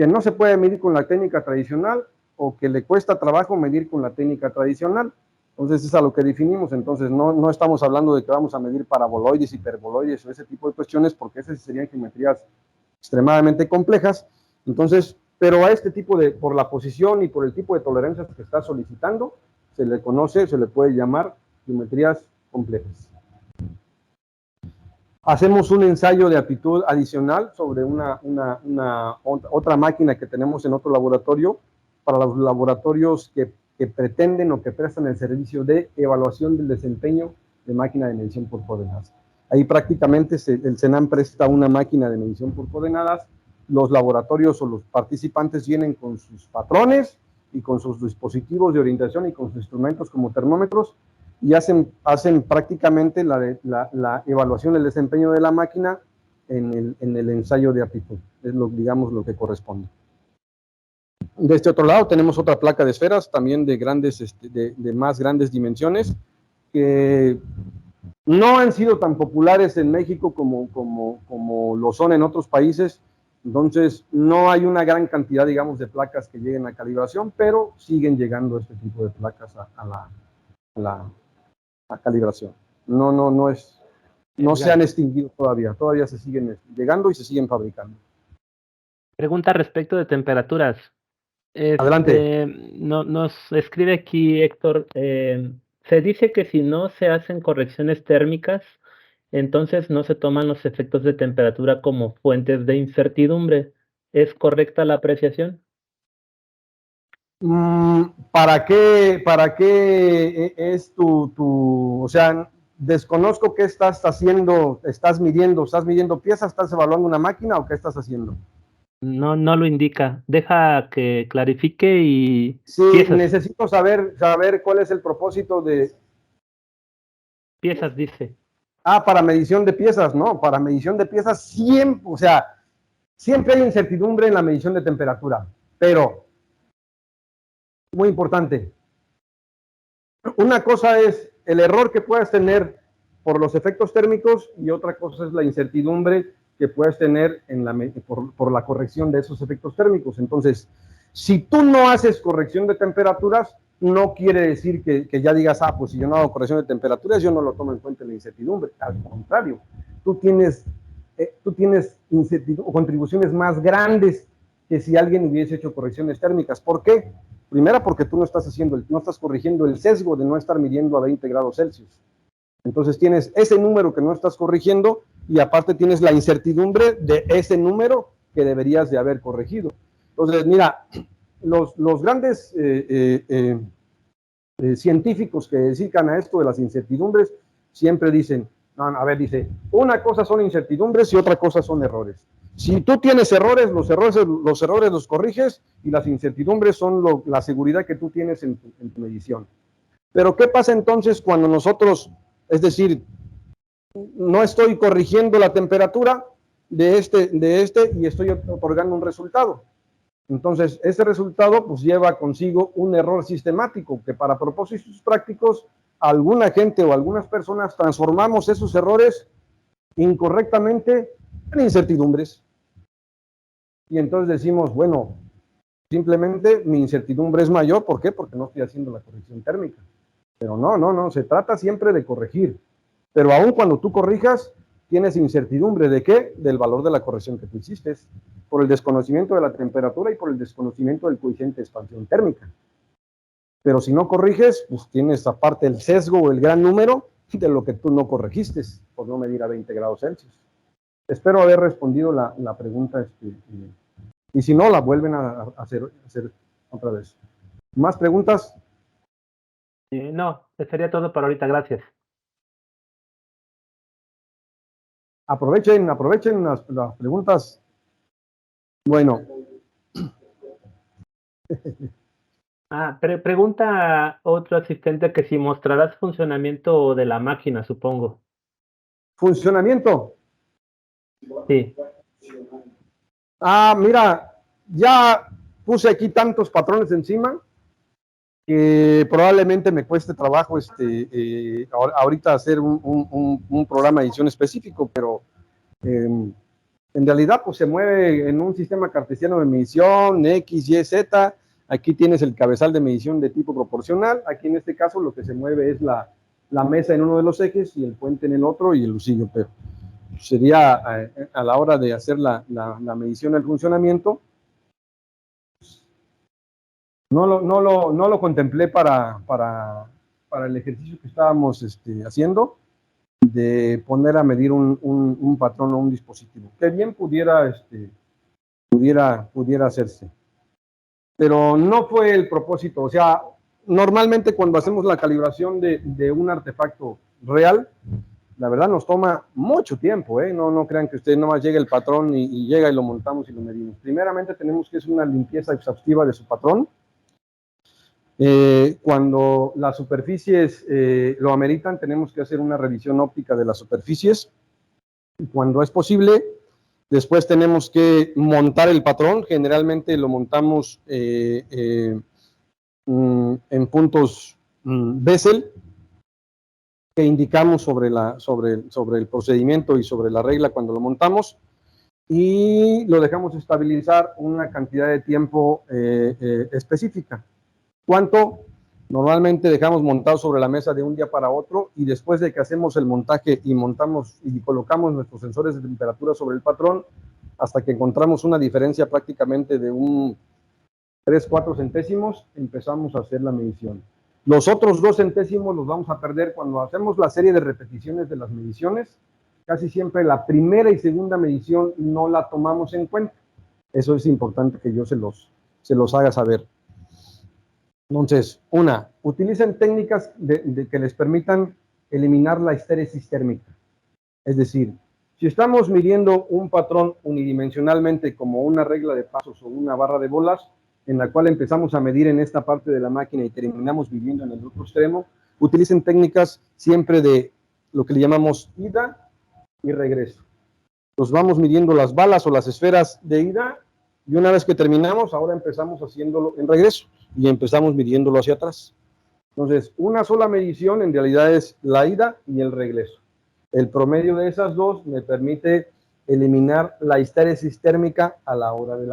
Speaker 1: no se puede medir con la técnica tradicional o que le cuesta trabajo medir con la técnica tradicional. Entonces es a lo que definimos. Entonces no estamos hablando de que vamos a medir paraboloides, hiperboloides o ese tipo de cuestiones, porque esas serían geometrías extremadamente complejas. Entonces, pero a este tipo por la posición y por el tipo de tolerancias que está solicitando, se le puede llamar geometrías complejas. Hacemos un ensayo de aptitud adicional sobre otra máquina que tenemos en otro laboratorio, para los laboratorios que pretenden o que prestan el servicio de evaluación del desempeño de máquina de medición por coordenadas. Ahí prácticamente el CENAM presta una máquina de medición por coordenadas, los laboratorios o los participantes vienen con sus patrones y con sus dispositivos de orientación y con sus instrumentos como termómetros, y hacen prácticamente la evaluación del desempeño de la máquina en el ensayo de aptitud. Es digamos lo que corresponde. De este otro lado tenemos otra placa de esferas, también de más grandes dimensiones, que no han sido tan populares en México como lo son en otros países. Entonces no hay una gran cantidad, digamos, de placas que lleguen a calibración, pero siguen llegando este tipo de placas a calibración. No se han extinguido todavía se siguen llegando y se siguen fabricando.
Speaker 2: Pregunta respecto de temperaturas.
Speaker 1: Adelante.
Speaker 2: Nos escribe aquí Héctor, se dice que si no se hacen correcciones térmicas, entonces no se toman los efectos de temperatura como fuentes de incertidumbre. ¿Es correcta la apreciación?
Speaker 1: ¿Para qué es o sea, desconozco qué estás haciendo, estás midiendo piezas, estás evaluando una máquina o qué estás haciendo?
Speaker 2: No lo indica. Deja que clarifique y
Speaker 1: Sí,
Speaker 2: piezas,
Speaker 1: necesito saber cuál es el propósito de...
Speaker 2: piezas dice.
Speaker 1: Para medición de piezas, ¿no? Para medición de piezas siempre, o sea, siempre hay incertidumbre en la medición de temperatura, pero, muy importante, una cosa es el error que puedas tener por los efectos térmicos y otra cosa es la incertidumbre que puedes tener por la corrección de esos efectos térmicos. Entonces, si tú no haces corrección de temperaturas, no quiere decir que ya digas, pues si yo no hago corrección de temperaturas, yo no lo tomo en cuenta la incertidumbre. Al contrario, tú tienes contribuciones más grandes que si alguien hubiese hecho correcciones térmicas. ¿Por qué? Primera, porque tú no estás corrigiendo el sesgo de no estar midiendo a 20 grados Celsius. Entonces tienes ese número que no estás corrigiendo y aparte tienes la incertidumbre de ese número que deberías de haber corregido. Entonces, mira, los grandes científicos que dedican a esto de las incertidumbres siempre dicen, dice, una cosa son incertidumbres y otra cosa son errores. Si tú tienes errores, los errores los corriges y las incertidumbres son la seguridad que tú tienes en tu medición. Pero ¿qué pasa entonces cuando nosotros, es decir, no estoy corrigiendo la temperatura de este y estoy otorgando un resultado? Entonces, ese resultado pues lleva consigo un error sistemático que para propósitos prácticos, alguna gente o algunas personas transformamos esos errores incorrectamente en incertidumbres. Y entonces decimos, bueno, simplemente mi incertidumbre es mayor. ¿Por qué? Porque no estoy haciendo la corrección térmica. Pero no, se trata siempre de corregir. Pero aun cuando tú corrijas, tienes incertidumbre de qué, del valor de la corrección que tú hiciste, por el desconocimiento de la temperatura y por el desconocimiento del coeficiente de expansión térmica. Pero si no corriges, pues tienes aparte el sesgo o el gran número de lo que tú no corregiste por no medir a 20 grados Celsius. Espero haber respondido la pregunta, y si no, la vuelven a hacer otra vez. ¿Más preguntas?
Speaker 2: No, sería todo por ahorita, gracias.
Speaker 1: Aprovechen las preguntas. Bueno,
Speaker 2: Pregunta otro asistente que si mostrarás funcionamiento de la máquina, supongo.
Speaker 1: funcionamiento.
Speaker 2: Sí.
Speaker 1: Mira, ya puse aquí tantos patrones encima que probablemente me cueste trabajo ahorita hacer un programa de edición específico, pero en realidad pues se mueve en un sistema cartesiano de medición X, Y, Z. Aquí tienes el cabezal de medición de tipo proporcional. Aquí en este caso lo que se mueve es la mesa en uno de los ejes y el puente en el otro y el lucillo, pero sería a la hora de hacer la medición del funcionamiento. No lo contemplé para el ejercicio que estábamos haciendo, de poner a medir un patrón o un dispositivo. Que bien pudiera hacerse. Pero no fue el propósito. O sea, normalmente cuando hacemos la calibración de un artefacto real, la verdad nos toma mucho tiempo, ¿eh? No crean que usted nomás llega el patrón y llega y lo montamos y lo medimos. Primeramente tenemos que hacer una limpieza exhaustiva de su patrón. Cuando las superficies lo ameritan, tenemos que hacer una revisión óptica de las superficies. Y cuando es posible, después tenemos que montar el patrón. Generalmente lo montamos en puntos Bessel, que indicamos sobre el procedimiento y sobre la regla cuando lo montamos, y lo dejamos estabilizar una cantidad de tiempo específica. ¿Cuánto? Normalmente dejamos montado sobre la mesa de un día para otro, y después de que hacemos el montaje y montamos y colocamos nuestros sensores de temperatura sobre el patrón, hasta que encontramos una diferencia prácticamente de un 3-4 centésimos, empezamos a hacer la medición. Los otros 2 centésimos los vamos a perder cuando hacemos la serie de repeticiones de las mediciones. Casi siempre la primera y segunda medición no la tomamos en cuenta. Eso es importante que yo se los haga saber. Entonces, utilicen técnicas que les permitan eliminar la estéresis térmica. Es decir, si estamos midiendo un patrón unidimensionalmente como una regla de pasos o una barra de bolas, en la cual empezamos a medir en esta parte de la máquina y terminamos midiendo en el otro extremo, utilicen técnicas siempre de lo que le llamamos ida y regreso. Nos vamos midiendo las balas o las esferas de ida, y una vez que terminamos, ahora empezamos haciéndolo en regreso y empezamos midiéndolo hacia atrás. Entonces, una sola medición en realidad es la ida y el regreso. El promedio de esas dos me permite eliminar la histéresis térmica a la hora de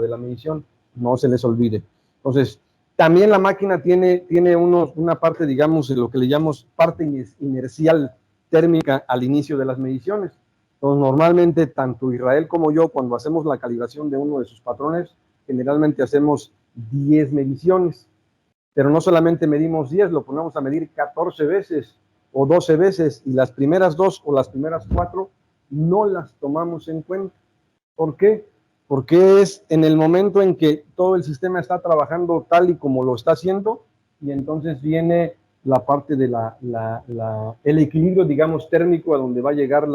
Speaker 1: la medición. No se les olvide. Entonces, también la máquina tiene una parte, digamos, de lo que le llamamos parte inercial térmica al inicio de las mediciones. Entonces, normalmente, tanto Israel como yo, cuando hacemos la calibración de uno de sus patrones, generalmente hacemos 10 mediciones. Pero no solamente medimos 10, lo ponemos a medir 14 veces o 12 veces, y las primeras 2 o las primeras 4 no las tomamos en cuenta. ¿Por qué? Porque es en el momento en que todo el sistema está trabajando tal y como lo está haciendo, y entonces viene la parte de el equilibrio, digamos, térmico, a donde va a llegar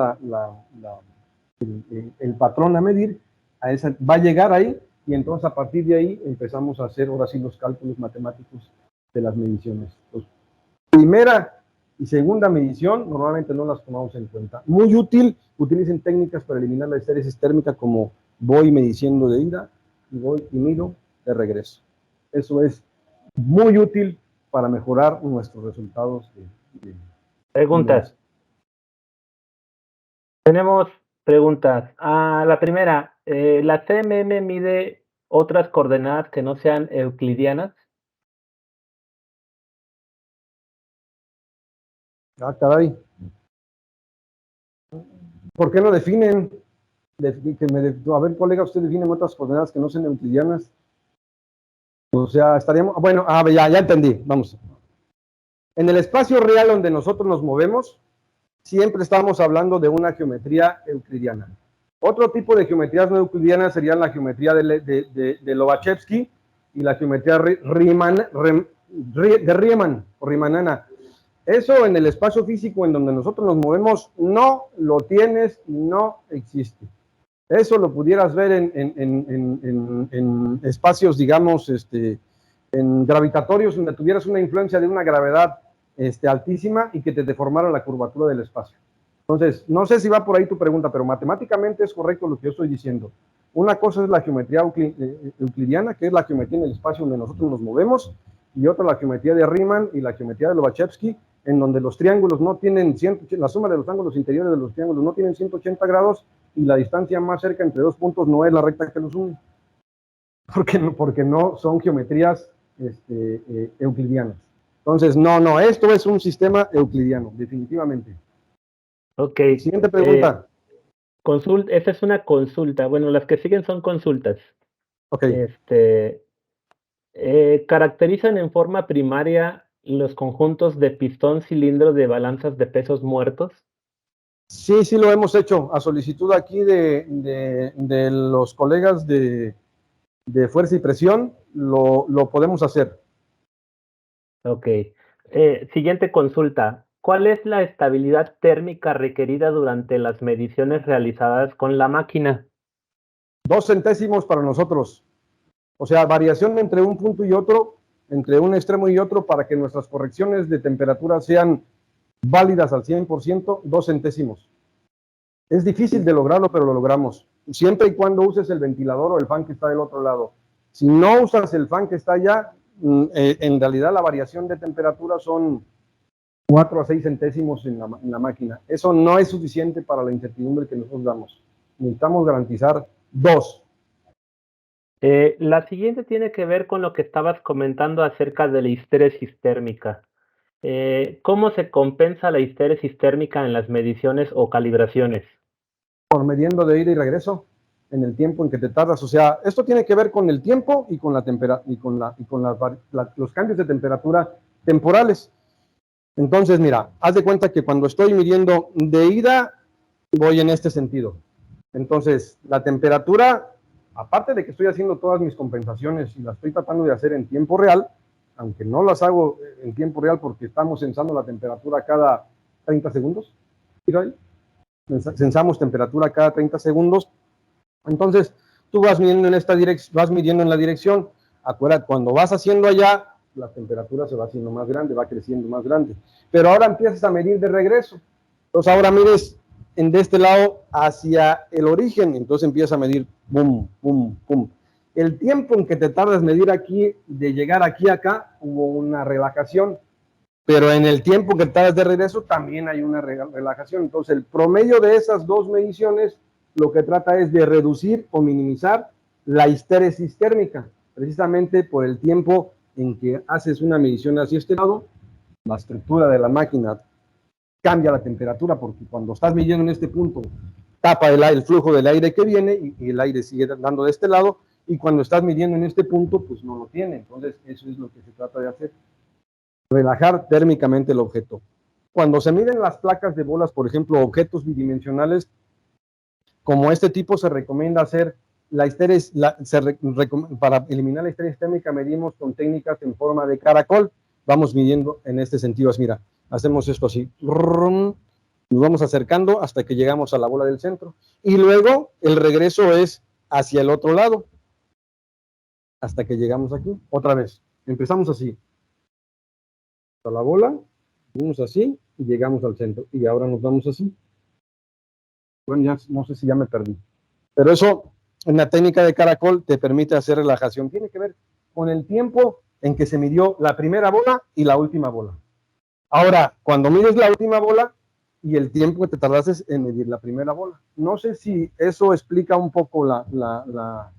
Speaker 1: el patrón a medir, va a llegar ahí, y entonces a partir de ahí empezamos a hacer ahora sí los cálculos matemáticos de las mediciones. Entonces, primera y segunda medición normalmente no las tomamos en cuenta. Muy útil, utilicen técnicas para eliminar la estéresis térmica, como voy midiendo de ida y voy y mido de regreso. Eso es muy útil para mejorar nuestros resultados
Speaker 2: Preguntas. Tenemos preguntas. La primera, ¿la CMM mide otras coordenadas que no sean euclidianas?
Speaker 1: Ah, caray. ¿Por qué no definen? A ver, colega, usted define otras coordenadas que no sean euclidianas. O sea, estaríamos, bueno, ya entendí, vamos. En el espacio real donde nosotros nos movemos, siempre estamos hablando de una geometría euclidiana. Otro tipo de geometrías no euclidianas serían la geometría de Lobachevsky y la geometría de Riemann o Riemannana. Eso en el espacio físico en donde nosotros nos movemos no lo tienes, no existe. Eso lo pudieras ver en espacios, digamos, en gravitatorios donde tuvieras una influencia de una gravedad altísima y que te deformara la curvatura del espacio. Entonces, no sé si va por ahí tu pregunta, pero matemáticamente es correcto lo que yo estoy diciendo. Una cosa es la geometría euclidiana, que es la geometría en el espacio donde nosotros nos movemos, y otra la geometría de Riemann y la geometría de Lobachevsky, en donde los triángulos no tienen, la suma de los ángulos interiores de los triángulos no tienen 180 grados y la distancia más cerca entre dos puntos no es la recta que los une, porque no son geometrías euclidianas. Entonces, no, esto es un sistema euclidiano, definitivamente.
Speaker 2: Ok.
Speaker 1: Siguiente pregunta.
Speaker 2: Esta es una consulta. Bueno, las que siguen son consultas.
Speaker 1: Ok.
Speaker 2: ¿Caracterizan en forma primaria los conjuntos de pistón-cilindro de balanzas de pesos muertos?
Speaker 1: Sí, lo hemos hecho a solicitud aquí de los colegas de fuerza y presión, lo podemos hacer.
Speaker 2: Ok. Siguiente consulta. ¿Cuál es la estabilidad térmica requerida durante las mediciones realizadas con la máquina?
Speaker 1: 2 centésimos para nosotros. O sea, variación entre un punto y otro, entre un extremo y otro, para que nuestras correcciones de temperatura sean válidas al 100%, 2 centésimos. Es difícil de lograrlo, pero lo logramos. Siempre y cuando uses el ventilador o el fan que está del otro lado. Si no usas el fan que está allá, en realidad la variación de temperatura son 4 a 6 centésimos en la máquina. Eso no es suficiente para la incertidumbre que nosotros damos. Necesitamos garantizar 2.
Speaker 2: La siguiente tiene que ver con lo que estabas comentando acerca de la histéresis térmica. ¿Cómo se compensa la histéresis térmica en las mediciones o calibraciones?
Speaker 1: Por midiendo de ida y regreso en el tiempo en que te tardas. O sea, esto tiene que ver con el tiempo y con los cambios de temperatura temporales. Entonces, mira, haz de cuenta que cuando estoy midiendo de ida, voy en este sentido. Entonces, la temperatura, aparte de que estoy haciendo todas mis compensaciones y las estoy tratando de hacer en tiempo real, aunque no las hago en tiempo real porque estamos censando la temperatura cada 30 segundos. Censamos temperatura cada 30 segundos. Entonces, tú vas midiendo en esta dirección, vas midiendo en la dirección. Acuérdate, cuando vas haciendo allá, la temperatura se va haciendo más grande, va creciendo más grande. Pero ahora empiezas a medir de regreso. Entonces, ahora mides de este lado hacia el origen. Entonces empiezas a medir, pum, pum, pum. El tiempo en que te tardas medir aquí, de llegar aquí a acá, hubo una relajación. Pero en el tiempo que tardas de regreso también hay una relajación. Entonces, el promedio de esas dos mediciones lo que trata es de reducir o minimizar la histéresis térmica, precisamente por el tiempo en que haces una medición hacia este lado, la estructura de la máquina cambia la temperatura, porque cuando estás midiendo en este punto, tapa el flujo del aire que viene y el aire sigue dando de este lado, y cuando estás midiendo en este punto, pues no lo tiene. Entonces, eso es lo que se trata de hacer. Relajar térmicamente el objeto. Cuando se miden las placas de bolas, por ejemplo, objetos bidimensionales, como este tipo, se recomienda hacer la histéresis, para eliminar la histéresis térmica medimos con técnicas en forma de caracol. Vamos midiendo en este sentido. Mira, hacemos esto así. Nos vamos acercando hasta que llegamos a la bola del centro. Y luego el regreso es hacia el otro lado, hasta que llegamos aquí. Otra vez. Empezamos así. A la bola, vamos así y llegamos al centro. Y ahora nos vamos así. Bueno, ya no sé si ya me perdí. Pero eso, en la técnica de caracol, te permite hacer relajación. Tiene que ver con el tiempo en que se midió la primera bola y la última bola. Ahora, cuando mides la última bola y el tiempo que te tardaste en medir la primera bola. No sé si eso explica un poco la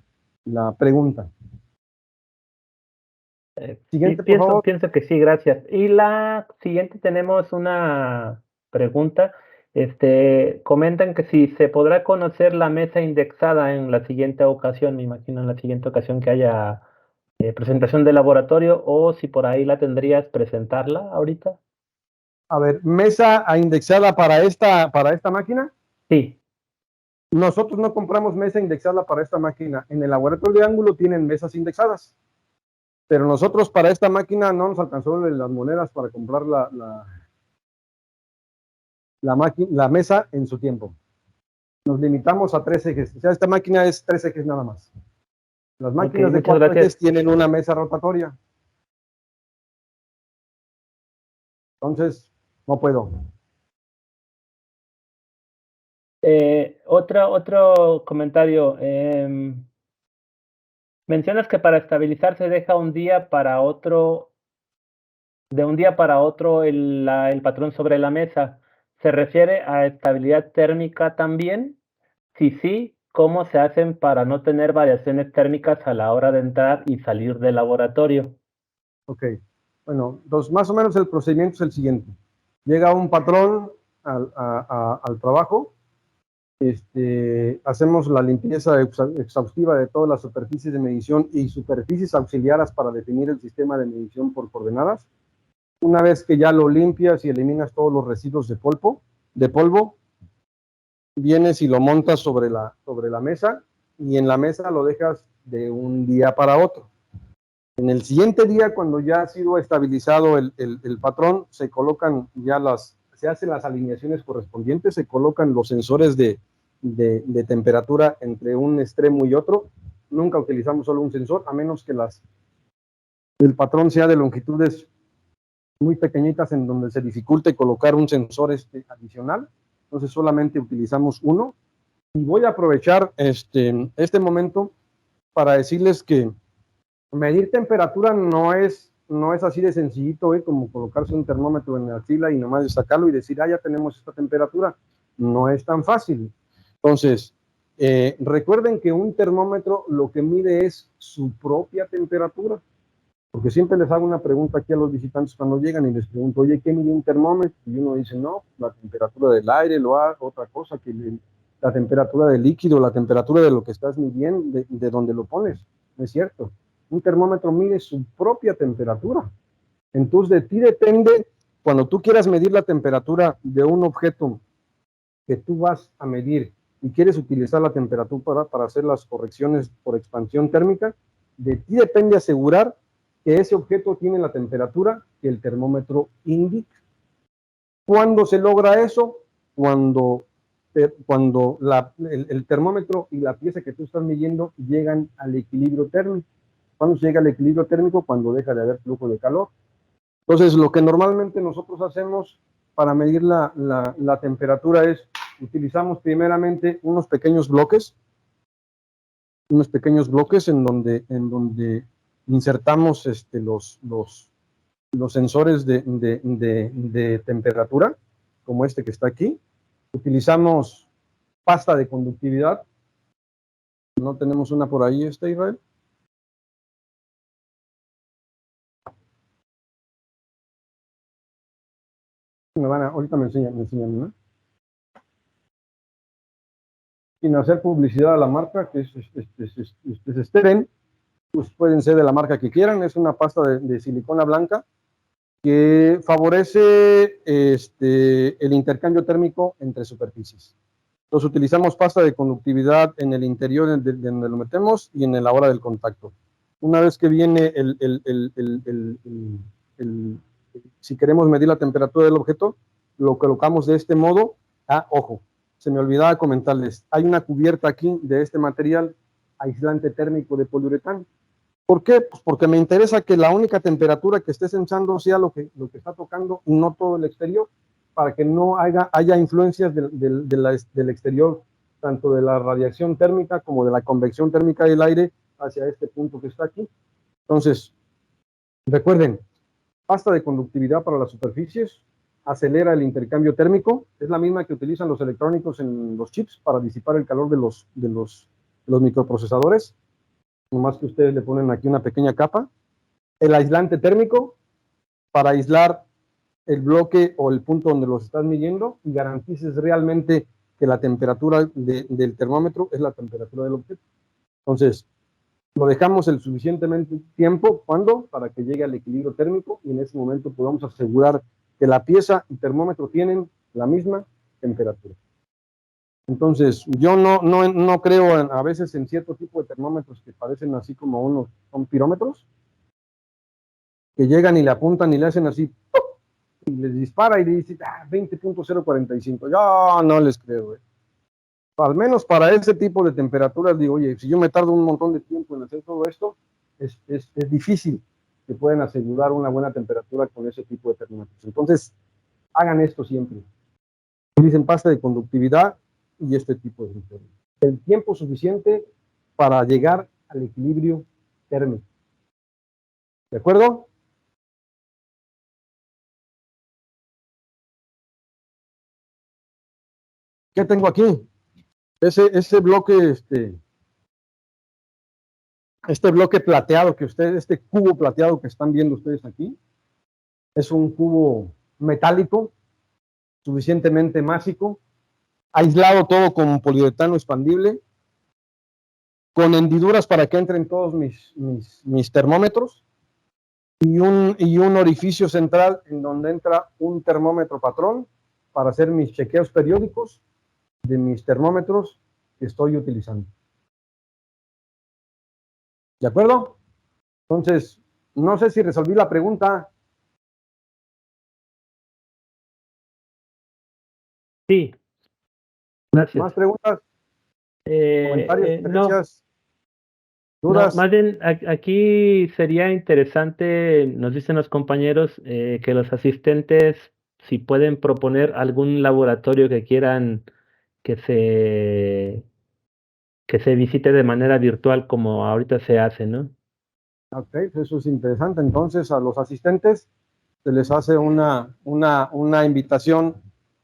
Speaker 1: pregunta. Siguiente, por favor.
Speaker 2: Pienso que sí, gracias. Y la siguiente tenemos una pregunta. Comentan que si se podrá conocer la mesa indexada en la siguiente ocasión, me imagino en la siguiente ocasión que haya presentación de laboratorio, o si por ahí la tendrías presentarla ahorita.
Speaker 1: A ver, mesa indexada para esta máquina.
Speaker 2: Sí.
Speaker 1: Nosotros no compramos mesa indexada para esta máquina. En el laboratorio de Ángulo tienen mesas indexadas. Pero nosotros para esta máquina no nos alcanzó las monedas para comprar la mesa en su tiempo. Nos limitamos a 3 ejes. O sea, esta máquina es 3 ejes nada más. Las máquinas de 4 ejes tienen una mesa rotatoria. Entonces, no puedo.
Speaker 2: Otro comentario. Mencionas que para estabilizar se deja un día para otro, de un día para otro el patrón sobre la mesa. ¿Se refiere a estabilidad térmica también? Si sí, ¿cómo se hacen para no tener variaciones térmicas a la hora de entrar y salir del laboratorio?
Speaker 1: Ok, bueno, entonces más o menos el procedimiento es el siguiente. Llega un patrón al trabajo, hacemos la limpieza exhaustiva de todas las superficies de medición y superficies auxiliares para definir el sistema de medición por coordenadas. Una vez que ya lo limpias y eliminas todos los residuos de polvo, vienes y lo montas sobre la mesa, y en la mesa lo dejas de un día para otro. En el siguiente día, cuando ya ha sido estabilizado el patrón, se hacen las alineaciones correspondientes, se colocan los sensores de temperatura entre un extremo y otro. Nunca utilizamos solo un sensor, a menos que el patrón sea de longitudes muy pequeñitas en donde se dificulte colocar un sensor adicional. Entonces solamente utilizamos uno. Y voy a aprovechar este momento para decirles que medir temperatura no es así de sencillito, como colocarse un termómetro en la axila y nomás sacarlo y decir, ya tenemos esta temperatura. No es tan fácil. Entonces, recuerden que un termómetro lo que mide es su propia temperatura. Porque siempre les hago una pregunta aquí a los visitantes cuando llegan y les pregunto, oye, ¿qué mide un termómetro? Y uno dice, no, la temperatura del aire, otra cosa, que la temperatura del líquido, la temperatura de lo que estás midiendo, de donde lo pones. No es cierto. Un termómetro mide su propia temperatura. Entonces, de ti depende, cuando tú quieras medir la temperatura de un objeto que tú vas a medir y quieres utilizar la temperatura para hacer las correcciones por expansión térmica, de ti depende asegurar que ese objeto tiene la temperatura que el termómetro indica. ¿Cuándo se logra eso? Cuando el termómetro y la pieza que tú estás midiendo llegan al equilibrio térmico. ¿Cuándo se llega al equilibrio térmico? Cuando deja de haber flujo de calor. Entonces, lo que normalmente nosotros hacemos para medir la temperatura es, utilizamos primeramente unos pequeños bloques en donde insertamos los sensores de temperatura, como este que está aquí. Utilizamos pasta de conductividad. ¿No tenemos una por ahí, Israel? Ahorita me enseñan, ¿no? Sin hacer publicidad a la marca, que es Steren, pues pueden ser de la marca que quieran. Es una pasta de silicona blanca que favorece el intercambio térmico entre superficies. Entonces utilizamos pasta de conductividad en el interior donde lo metemos y en la hora del contacto. Una vez que viene si queremos medir la temperatura del objeto, lo colocamos de este modo. Ojo, se me olvidaba comentarles, hay una cubierta aquí de este material aislante térmico de poliuretano. ¿Por qué? Pues porque me interesa que la única temperatura que esté sensando sea lo que está tocando y no todo el exterior, para que no haya influencias del exterior, tanto de la radiación térmica como de la convección térmica del aire hacia este punto que está aquí. Entonces, recuerden, pasta de conductividad para las superficies, acelera el intercambio térmico, es la misma que utilizan los electrónicos en los chips para disipar el calor de los microprocesadores, nomás que ustedes le ponen aquí una pequeña capa. el aislante térmico para aislar el bloque o el punto donde los estás midiendo y garantices realmente que la temperatura del termómetro es la temperatura del objeto. Entonces, lo dejamos el suficientemente tiempo, ¿cuándo? Para que llegue al equilibrio térmico y en ese momento podamos asegurar que la pieza y termómetro tienen la misma temperatura. Entonces, yo no creo a veces en cierto tipo de termómetros que parecen así como unos, son pirómetros, que llegan y le apuntan y le hacen así, ¡pum! Y les dispara y le dice, 20.045. Yo no les creo, güey. Al menos para ese tipo de temperaturas, digo, oye, si yo me tardo un montón de tiempo en hacer todo esto, es difícil que puedan asegurar una buena temperatura con ese tipo de termómetros. Entonces, hagan esto siempre. Utilicen pasta de conductividad y este tipo de informes. El tiempo suficiente para llegar al equilibrio térmico. ¿De acuerdo? ¿Qué tengo aquí? Ese bloque, este bloque plateado que ustedes, este cubo plateado que están viendo ustedes aquí, es un cubo metálico, suficientemente másico, aislado todo con poliuretano expandible, con hendiduras para que entren todos mis termómetros y un orificio central en donde entra un termómetro patrón para hacer mis chequeos periódicos de mis termómetros que estoy utilizando. ¿De acuerdo? Entonces, no sé si resolví la pregunta.
Speaker 2: Sí, gracias.
Speaker 1: ¿Más preguntas? ¿Comentarios,
Speaker 2: No,
Speaker 1: sugerencias,
Speaker 2: no,
Speaker 1: dudas?
Speaker 2: más bien aquí sería interesante, nos dicen los compañeros, que los asistentes, si pueden proponer algún laboratorio que quieran que se, que se visite de manera virtual como ahorita se hace, ¿no?
Speaker 1: Ok, eso es interesante. Entonces, a los asistentes se les hace una invitación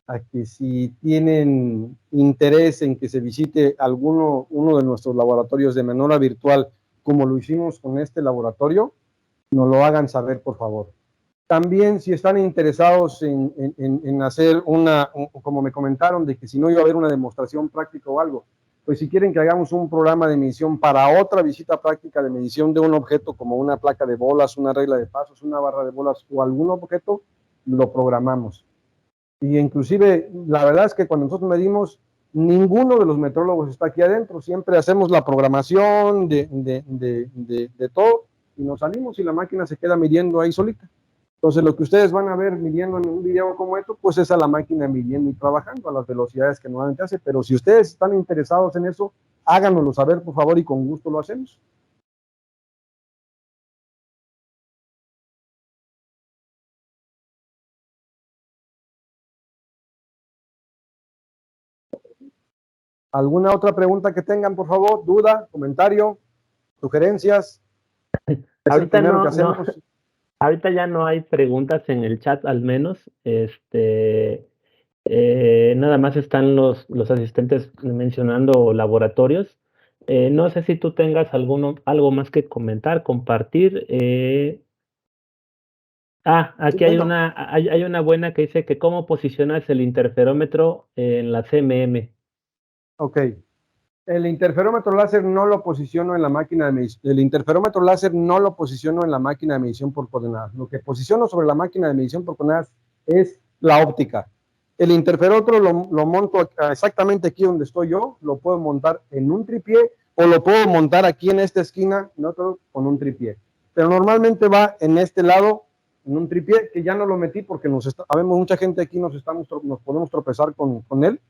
Speaker 1: a que si tienen interés en que se visite uno de nuestros laboratorios de manera virtual, como lo hicimos con este laboratorio, nos lo hagan saber, por favor. También, si están interesados en hacer como me comentaron, de que si no iba a haber una demostración práctica o algo, pues si quieren que hagamos un programa de medición para otra visita práctica de medición de un objeto como una placa de bolas, una regla de pasos, una barra de bolas o algún objeto, lo programamos. Y inclusive, la verdad es que cuando nosotros medimos, ninguno de los metrólogos está aquí adentro, siempre hacemos la programación de todo y nos salimos y la máquina se queda midiendo ahí solita. Entonces, lo que ustedes van a ver midiendo en un video como esto, pues es a la máquina midiendo y trabajando a las velocidades que normalmente hace. Pero si ustedes están interesados en eso, háganoslo saber, por favor, y con gusto lo hacemos. ¿Alguna otra pregunta que tengan, por favor? ¿Duda, comentario, sugerencias? Es el
Speaker 2: Ahorita
Speaker 1: primero que
Speaker 2: no, no,
Speaker 1: hacemos.
Speaker 2: ahorita ya no hay preguntas en el chat, al menos. Nada más están los asistentes mencionando laboratorios. No sé si tú tengas algo más que comentar, compartir.
Speaker 1: Sí,
Speaker 2: Aquí
Speaker 1: bueno,
Speaker 2: hay una buena que dice que cómo posicionas el interferómetro en la CMM.
Speaker 1: ok. El interferómetro láser no lo posiciono en la máquina de medición. El interferómetro láser no lo posiciono en la máquina de medición por coordenadas. Lo que posiciono sobre la máquina de medición por coordenadas es la óptica. El interferómetro lo monto exactamente aquí donde estoy yo. Lo puedo montar en un tripié o lo puedo montar aquí en esta esquina, ¿no? Con un tripié. Pero normalmente va en este lado, en un tripié, que ya no lo metí porque habemos mucha gente aquí, nos podemos tropezar con él.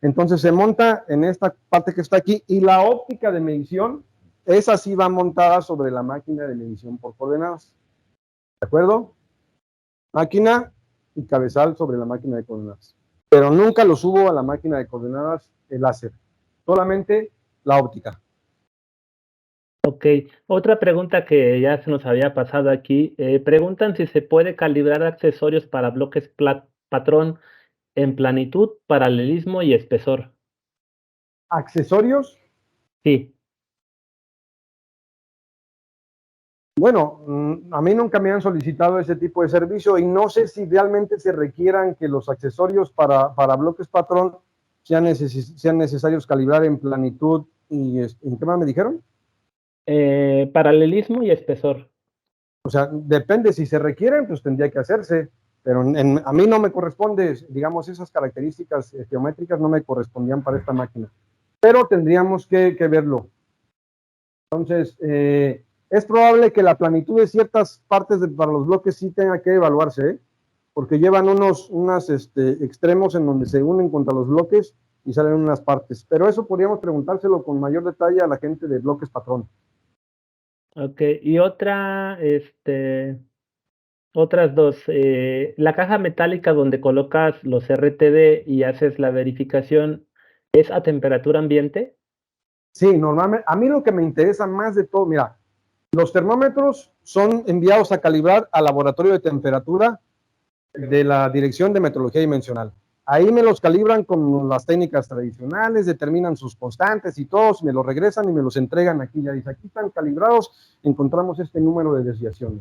Speaker 1: Entonces se monta en esta parte que está aquí y la óptica de medición, esa sí va montada sobre la máquina de medición por coordenadas. ¿De acuerdo? Máquina y cabezal sobre la máquina de coordenadas. Pero nunca lo subo a la máquina de coordenadas el láser. Solamente la óptica.
Speaker 2: Ok, otra pregunta que ya se nos había pasado aquí. Preguntan si se puede calibrar accesorios para bloques patrón en planitud, paralelismo y espesor.
Speaker 1: Accesorios.
Speaker 2: Sí.
Speaker 1: Bueno, a mí nunca me han solicitado ese tipo de servicio y no sé si realmente se requieran que los accesorios para bloques patrón sean necesarios calibrar en planitud y ¿en qué más me dijeron?
Speaker 2: Paralelismo y espesor.
Speaker 1: O sea, depende, si se requieren, pues tendría que hacerse, pero a mí no me corresponde, digamos, esas características geométricas no me correspondían para esta máquina, pero tendríamos que verlo. Entonces, es probable que la planitud de ciertas partes para los bloques sí tenga que evaluarse, ¿eh? Porque llevan unos extremos en donde se unen contra los bloques y salen unas partes. Pero eso podríamos preguntárselo con mayor detalle a la gente de bloques patrón.
Speaker 2: Ok, y otras dos. La caja metálica donde colocas los RTD y haces la verificación, ¿es a temperatura ambiente?
Speaker 1: Sí, normalmente, a mí lo que me interesa más de todo, mira, los termómetros son enviados a calibrar al laboratorio de temperatura de la Dirección de Metrología Dimensional. Ahí me los calibran con las técnicas tradicionales, determinan sus constantes y todos, me los regresan y me los entregan aquí. Ya dice, aquí están calibrados, encontramos este número de desviaciones.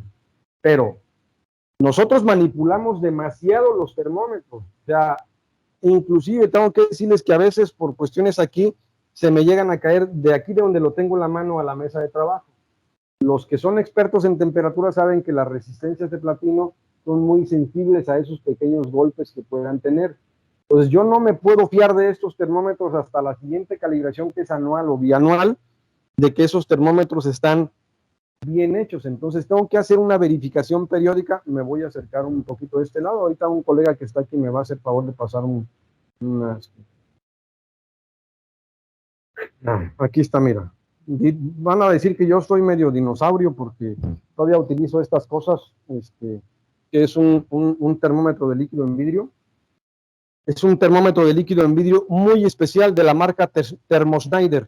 Speaker 1: Pero nosotros manipulamos demasiado los termómetros. O sea, inclusive tengo que decirles que a veces por cuestiones aquí se me llegan a caer de aquí de donde lo tengo en la mano a la mesa de trabajo. Los que son expertos en temperatura saben que las resistencias de platino son muy sensibles a esos pequeños golpes que puedan tener. Entonces yo no me puedo fiar de estos termómetros hasta la siguiente calibración, que es anual o bianual, de que esos termómetros están bien hechos. Entonces tengo que hacer una verificación periódica. Me voy a acercar un poquito de este lado. Ahorita un colega que está aquí me va a hacer favor de pasar unas... Aquí está, mira. Van a decir que yo soy medio dinosaurio porque todavía utilizo estas cosas, que es un termómetro de líquido en vidrio. Es un termómetro de líquido en vidrio muy especial de la marca Thermoschneider,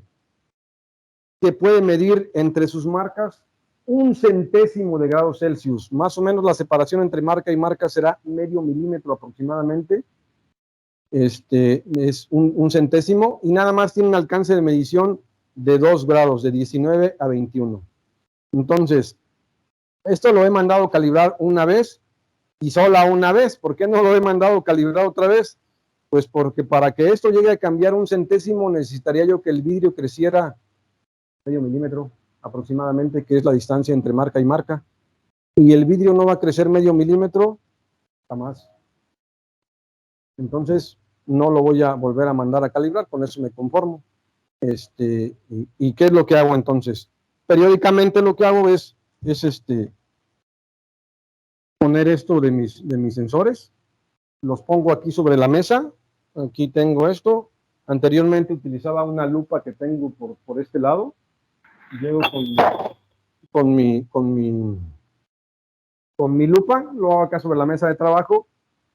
Speaker 1: que puede medir entre sus marcas 1/100 de grado Celsius. Más o menos la separación entre marca y marca será medio milímetro aproximadamente. Es un centésimo y nada más tiene un alcance de medición de 2 grados, de 19 a 21. Entonces, esto lo he mandado calibrar una vez y sola una vez. ¿Por qué no lo he mandado calibrar otra vez? Pues porque para que esto llegue a cambiar 1 centésimo necesitaría yo que el vidrio creciera medio milímetro aproximadamente, que es la distancia entre marca y marca. Y el vidrio no va a crecer medio milímetro jamás. Entonces, no lo voy a volver a mandar a calibrar, con eso me conformo. ¿Y qué es lo que hago entonces? Periódicamente lo que hago es poner esto de mis sensores, los pongo aquí sobre la mesa, aquí tengo esto, anteriormente utilizaba una lupa que tengo por este lado, llego con mi lupa, lo hago acá sobre la mesa de trabajo,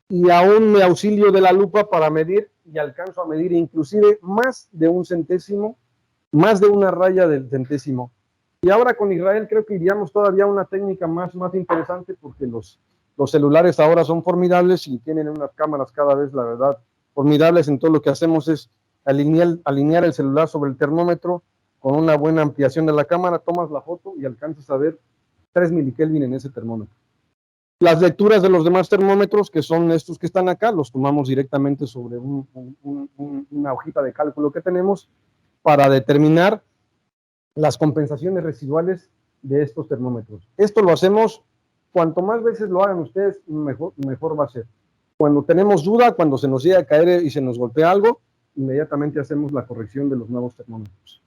Speaker 1: y aún me auxilio de la lupa para medir, y alcanzo a medir inclusive más de 1 centésimo, más de una raya del centésimo. Y ahora con Israel creo que iríamos todavía a una técnica más interesante, porque los celulares ahora son formidables y tienen unas cámaras cada vez, la verdad, formidables. En todo lo que hacemos es alinear el celular sobre el termómetro con una buena ampliación de la cámara, tomas la foto y alcanzas a ver 3 milikelvin en ese termómetro. Las lecturas de los demás termómetros, que son estos que están acá, los tomamos directamente sobre una hojita de cálculo que tenemos para determinar las compensaciones residuales de estos termómetros. Esto lo hacemos, cuanto más veces lo hagan ustedes, mejor va a ser. Cuando tenemos duda, cuando se nos llega a caer y se nos golpea algo, inmediatamente hacemos la corrección de los nuevos termómetros.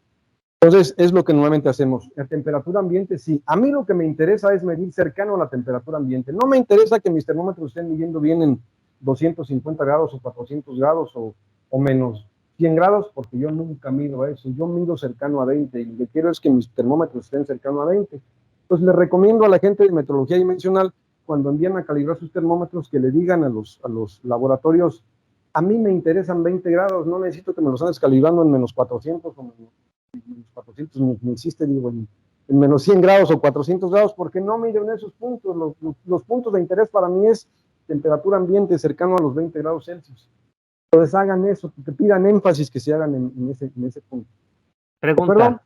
Speaker 1: Entonces, es lo que normalmente hacemos. La temperatura ambiente, sí. A mí lo que me interesa es medir cercano a la temperatura ambiente. No me interesa que mis termómetros estén midiendo bien en 250 grados o 400 grados o menos 100 grados, porque yo nunca mido eso. Yo mido cercano a 20 y lo que quiero es que mis termómetros estén cercano a 20. Entonces, le recomiendo a la gente de metrología dimensional, cuando envían a calibrar sus termómetros, que le digan a los laboratorios: a mí me interesan 20 grados, no necesito que me los andes calibrando en menos 400 o menos 400, me insiste, digo, en menos 100 grados o 400 grados, porque no miden esos puntos. Los puntos de interés para mí es temperatura ambiente cercano a los 20 grados Celsius. Entonces hagan eso, que pidan énfasis que se hagan en ese punto. ¿De acuerdo?
Speaker 2: Pregunta.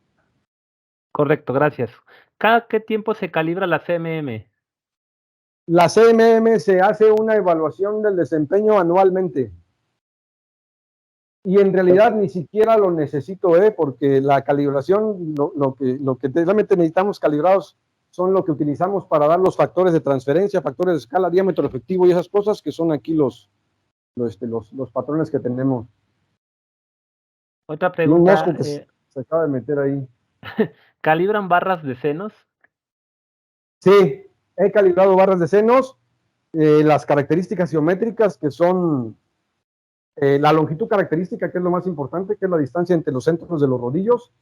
Speaker 2: Correcto, gracias. ¿Cada qué tiempo se calibra la CMM?
Speaker 1: La CMM se hace una evaluación del desempeño anualmente. Y en realidad ni siquiera lo necesito, porque la calibración, lo que realmente necesitamos calibrados son lo que utilizamos para dar los factores de transferencia, factores de escala, diámetro efectivo y esas cosas que son aquí los patrones que tenemos.
Speaker 2: Otra
Speaker 1: Y un
Speaker 2: pregunta,
Speaker 1: mosco que se acaba de meter ahí.
Speaker 2: ¿calibran barras de senos?
Speaker 1: Sí, he calibrado barras de senos, las características geométricas que son la longitud característica, que es lo más importante, que es la distancia entre los centros de los rodillos,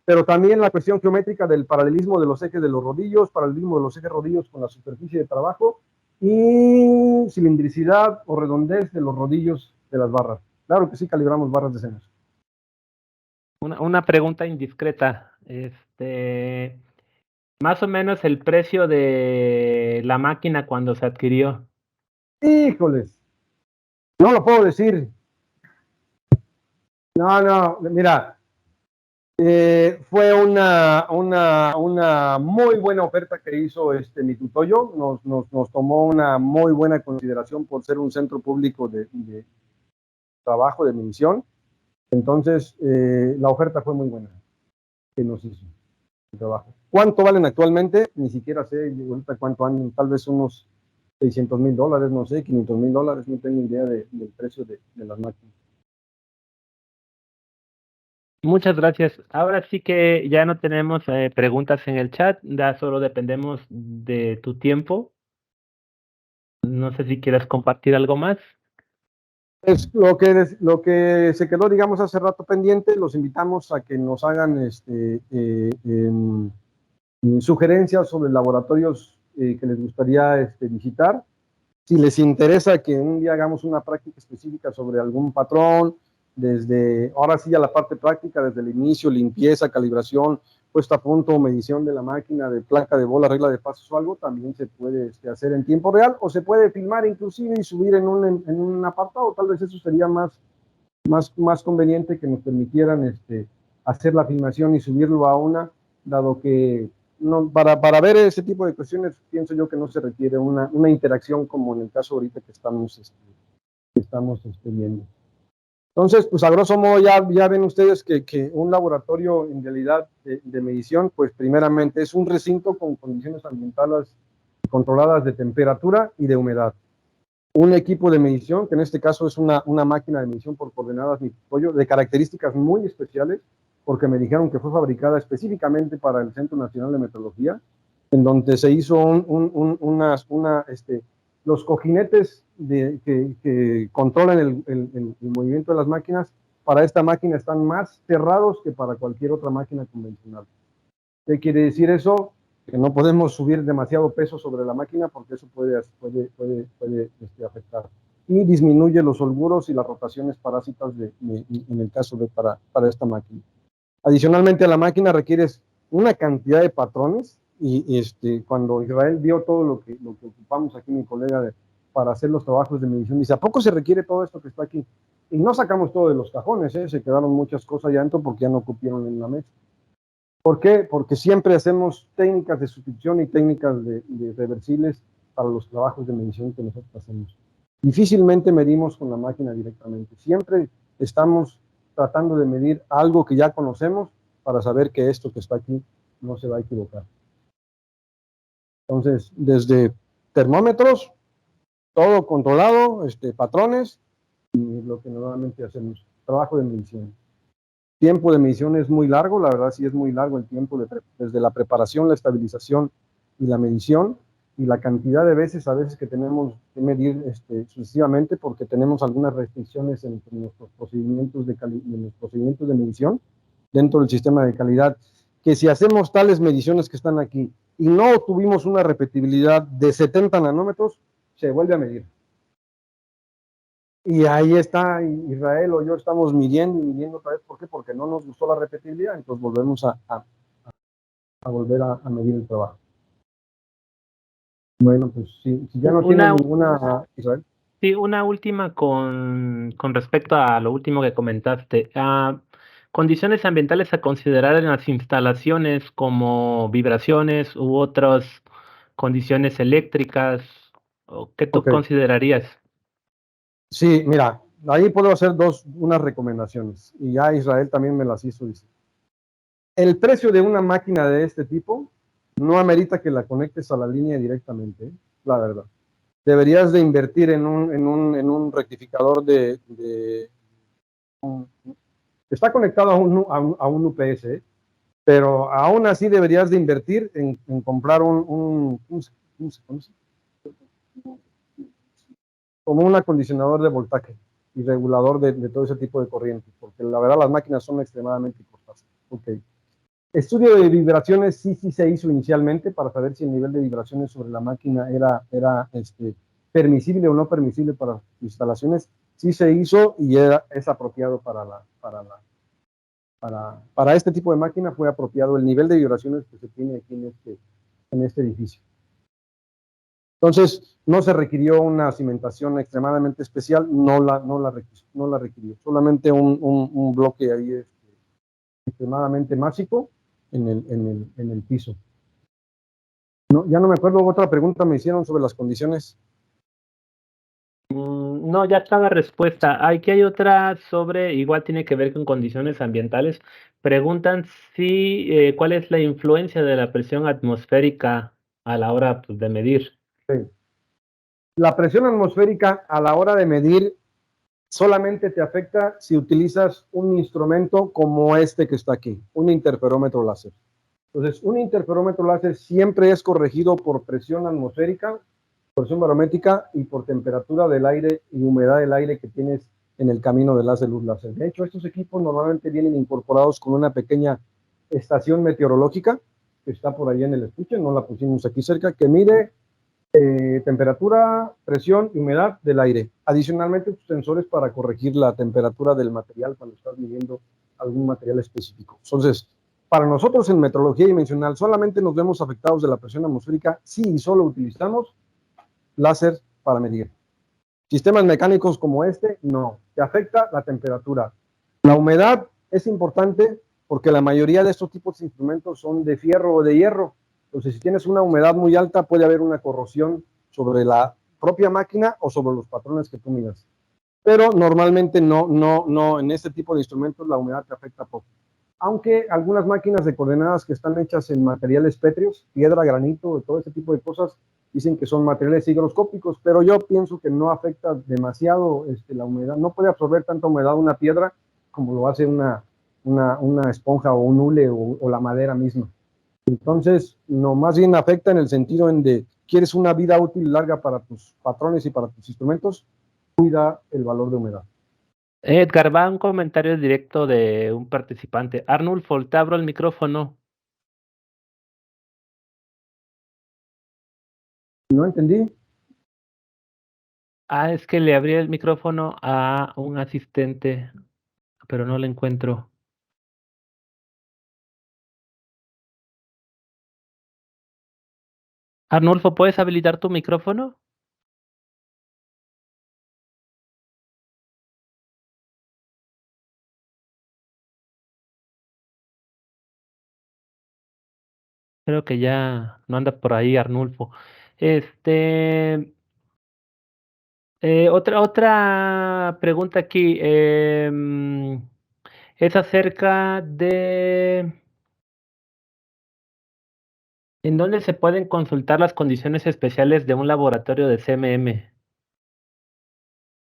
Speaker 1: pero también la cuestión geométrica del paralelismo de los ejes de los rodillos, paralelismo de los ejes rodillos con la superficie de trabajo y cilindricidad o redondez de los rodillos de las barras. Claro que sí calibramos barras de senos.
Speaker 2: Una pregunta indiscreta. Más o menos el precio de la máquina cuando se adquirió.
Speaker 1: Híjoles, no lo puedo decir. No, mira, fue una muy buena oferta que hizo mi tutoyo. Nos tomó una muy buena consideración por ser un centro público de trabajo, de medición. Entonces, la oferta fue muy buena que nos hizo el trabajo. ¿Cuánto valen actualmente? Ni siquiera sé ahorita cuánto andan, tal vez unos $600,000, no sé, $500,000, no tengo idea del precio de las máquinas.
Speaker 2: Muchas gracias. Ahora sí que ya no tenemos preguntas en el chat, ya solo dependemos de tu tiempo. No sé si quieres compartir algo más.
Speaker 1: Es lo que se quedó, digamos, hace rato pendiente. Los invitamos a que nos hagan sugerencias sobre laboratorios que les gustaría visitar. Si les interesa que un día hagamos una práctica específica sobre algún patrón, desde, ahora sí, a la parte práctica, desde el inicio, limpieza, calibración, puesta a punto, medición de la máquina, de placa de bola, regla de pasos o algo, también se puede hacer en tiempo real, o se puede filmar inclusive y subir en un apartado. Tal vez eso sería más conveniente, que nos permitieran hacer la filmación y subirlo a dado que no, para ver ese tipo de cuestiones, pienso yo que no se requiere una interacción como en el caso ahorita que estamos viendo. Entonces, pues a grosso modo ya ven ustedes que un laboratorio en realidad de medición, pues primeramente es un recinto con condiciones ambientales controladas de temperatura y de humedad. Un equipo de medición, que en este caso es una máquina de medición por coordenadas de características muy especiales, porque me dijeron que fue fabricada específicamente para el Centro Nacional de Metrología, en donde se hizo los cojinetes que controlan el movimiento de las máquinas. Para esta máquina están más cerrados que para cualquier otra máquina convencional. ¿Qué quiere decir eso? Que no podemos subir demasiado peso sobre la máquina, porque eso puede afectar. Y disminuye los holguros y las rotaciones parásitas en el caso para esta máquina. Adicionalmente, a la máquina requieres una cantidad de patrones, y cuando Israel vio todo lo que ocupamos aquí, mi colega, para hacer los trabajos de medición, dice: ¿a poco se requiere todo esto que está aquí? Y no sacamos todo de los cajones, se quedaron muchas cosas allá adentro porque ya no cupieron en la mesa. ¿Por qué? Porque siempre hacemos técnicas de sustitución y técnicas de reversibles para los trabajos de medición que nosotros hacemos. Difícilmente medimos con la máquina directamente. Siempre estamos tratando de medir algo que ya conocemos para saber que esto que está aquí no se va a equivocar. Entonces, desde termómetros, todo controlado, patrones, y lo que normalmente hacemos, trabajo de medición. Tiempo de medición es muy largo, la verdad sí es muy largo el tiempo desde la preparación, la estabilización y la medición, y la cantidad de veces a veces que tenemos que medir sucesivamente, porque tenemos algunas restricciones en nuestros procedimientos de medición dentro del sistema de calidad, que si hacemos tales mediciones que están aquí y no tuvimos una repetibilidad de 70 nanómetros, se vuelve a medir. Y ahí está Israel o yo estamos midiendo otra vez. ¿Por qué? Porque no nos gustó la repetibilidad, entonces volvemos a volver a medir el trabajo. Bueno, pues si ya no tienen ninguna, Israel.
Speaker 2: Sí, una última con respecto a lo último que comentaste. condiciones ambientales a considerar en las instalaciones como vibraciones u otras condiciones eléctricas, ¿o qué tú
Speaker 1: Ok.
Speaker 2: considerarías?
Speaker 1: Sí, mira, ahí puedo hacer unas recomendaciones, y ya Israel también me las hizo. Dice, el precio de una máquina de este tipo no amerita que la conectes a la línea directamente, la verdad. Deberías de invertir en un rectificador está conectado a un UPS, pero aún así deberías de invertir en comprar ¿cómo se conoce? Como un acondicionador de voltaje y regulador de todo ese tipo de corrientes, porque la verdad las máquinas son extremadamente costosas. Okay. Estudio de vibraciones sí se hizo inicialmente para saber si el nivel de vibraciones sobre la máquina era permisible o no permisible para instalaciones. Sí se hizo y es apropiado para este tipo de máquina, fue apropiado el nivel de vibraciones que se tiene aquí en este edificio. Entonces, no se requirió una cimentación extremadamente especial, no la requirió, solamente un bloque ahí extremadamente másico en el piso. No, ya no me acuerdo, otra pregunta me hicieron sobre las condiciones.
Speaker 2: No, ya está la respuesta. Aquí hay otra sobre, igual tiene que ver con condiciones ambientales. Preguntan si, ¿cuál es la influencia de la presión atmosférica a la hora, pues, de medir?
Speaker 1: Sí. La presión atmosférica a la hora de medir solamente te afecta si utilizas un instrumento como este que está aquí, un interferómetro láser. Entonces, un interferómetro láser siempre es corregido por presión atmosférica, presión barométrica y por temperatura del aire y humedad del aire que tienes en el camino del haz de luz láser. De hecho, estos equipos normalmente vienen incorporados con una pequeña estación meteorológica que está por ahí en el estuche, no la pusimos aquí cerca, que mide temperatura, presión y humedad del aire. Adicionalmente, sensores para corregir la temperatura del material cuando estás midiendo algún material específico. Entonces, para nosotros en metrología dimensional solamente nos vemos afectados de la presión atmosférica si y solo utilizamos láser para medir. Sistemas mecánicos como este, no. Te afecta la temperatura. La humedad es importante porque la mayoría de estos tipos de instrumentos son de fierro o de hierro. Entonces, si tienes una humedad muy alta, puede haber una corrosión sobre la propia máquina o sobre los patrones que tú miras. Pero normalmente no, en este tipo de instrumentos la humedad te afecta poco. Aunque algunas máquinas de coordenadas que están hechas en materiales pétreos, piedra, granito, todo ese tipo de cosas, dicen que son materiales higroscópicos, pero yo pienso que no afecta demasiado la humedad. No puede absorber tanta humedad una piedra como lo hace una esponja o un hule o la madera misma. Entonces, no, más bien afecta en el sentido en de quieres una vida útil larga para tus patrones y para tus instrumentos, cuida el valor de humedad.
Speaker 2: Edgar, va un comentario directo de un participante. Arnulfo, te abro el micrófono.
Speaker 1: ¿No entendí?
Speaker 2: Ah, es que le abrí el micrófono a un asistente, pero no lo encuentro. Arnulfo, ¿puedes habilitar tu micrófono? Creo que ya no anda por ahí Arnulfo. Este, otra pregunta aquí, es acerca de ¿en dónde se pueden consultar las condiciones especiales de un laboratorio de CMM?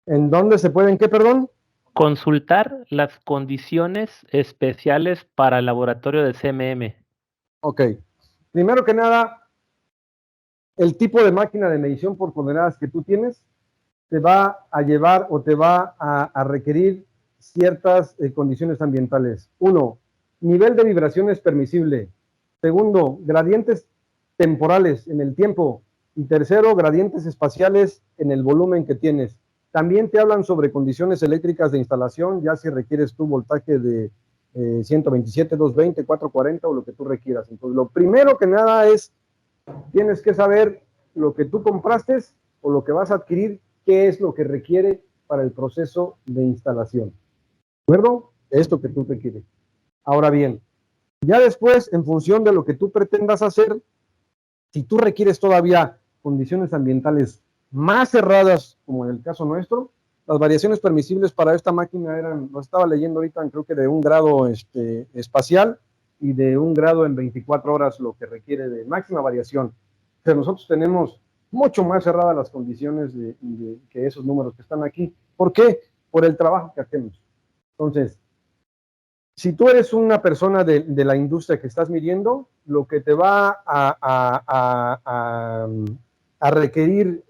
Speaker 1: ¿En dónde se pueden qué, perdón?
Speaker 2: Consultar las condiciones especiales para el laboratorio de CMM.
Speaker 1: Ok. Primero que nada, el tipo de máquina de medición por coordenadas que tú tienes te va a llevar o te va a requerir ciertas condiciones ambientales. Uno, nivel de vibraciones permisible. Segundo, gradientes temporales en el tiempo. Y tercero, gradientes espaciales en el volumen que tienes. También te hablan sobre condiciones eléctricas de instalación, ya si requieres tu voltaje de 127, 220, 440 o lo que tú requieras. Entonces, lo primero que nada es, tienes que saber lo que tú compraste o lo que vas a adquirir, qué es lo que requiere para el proceso de instalación. ¿De acuerdo? Esto que tú requieres. Ahora bien, ya después, en función de lo que tú pretendas hacer, si tú requieres todavía condiciones ambientales más cerradas, como en el caso nuestro, las variaciones permisibles para esta máquina eran, lo estaba leyendo ahorita, creo que de 1 grado espacial y de 1 grado en 24 horas, lo que requiere de máxima variación. Pero nosotros tenemos mucho más cerradas las condiciones que esos números que están aquí. ¿Por qué? Por el trabajo que hacemos. Entonces, si tú eres una persona de la industria que estás midiendo, lo que te va a requerir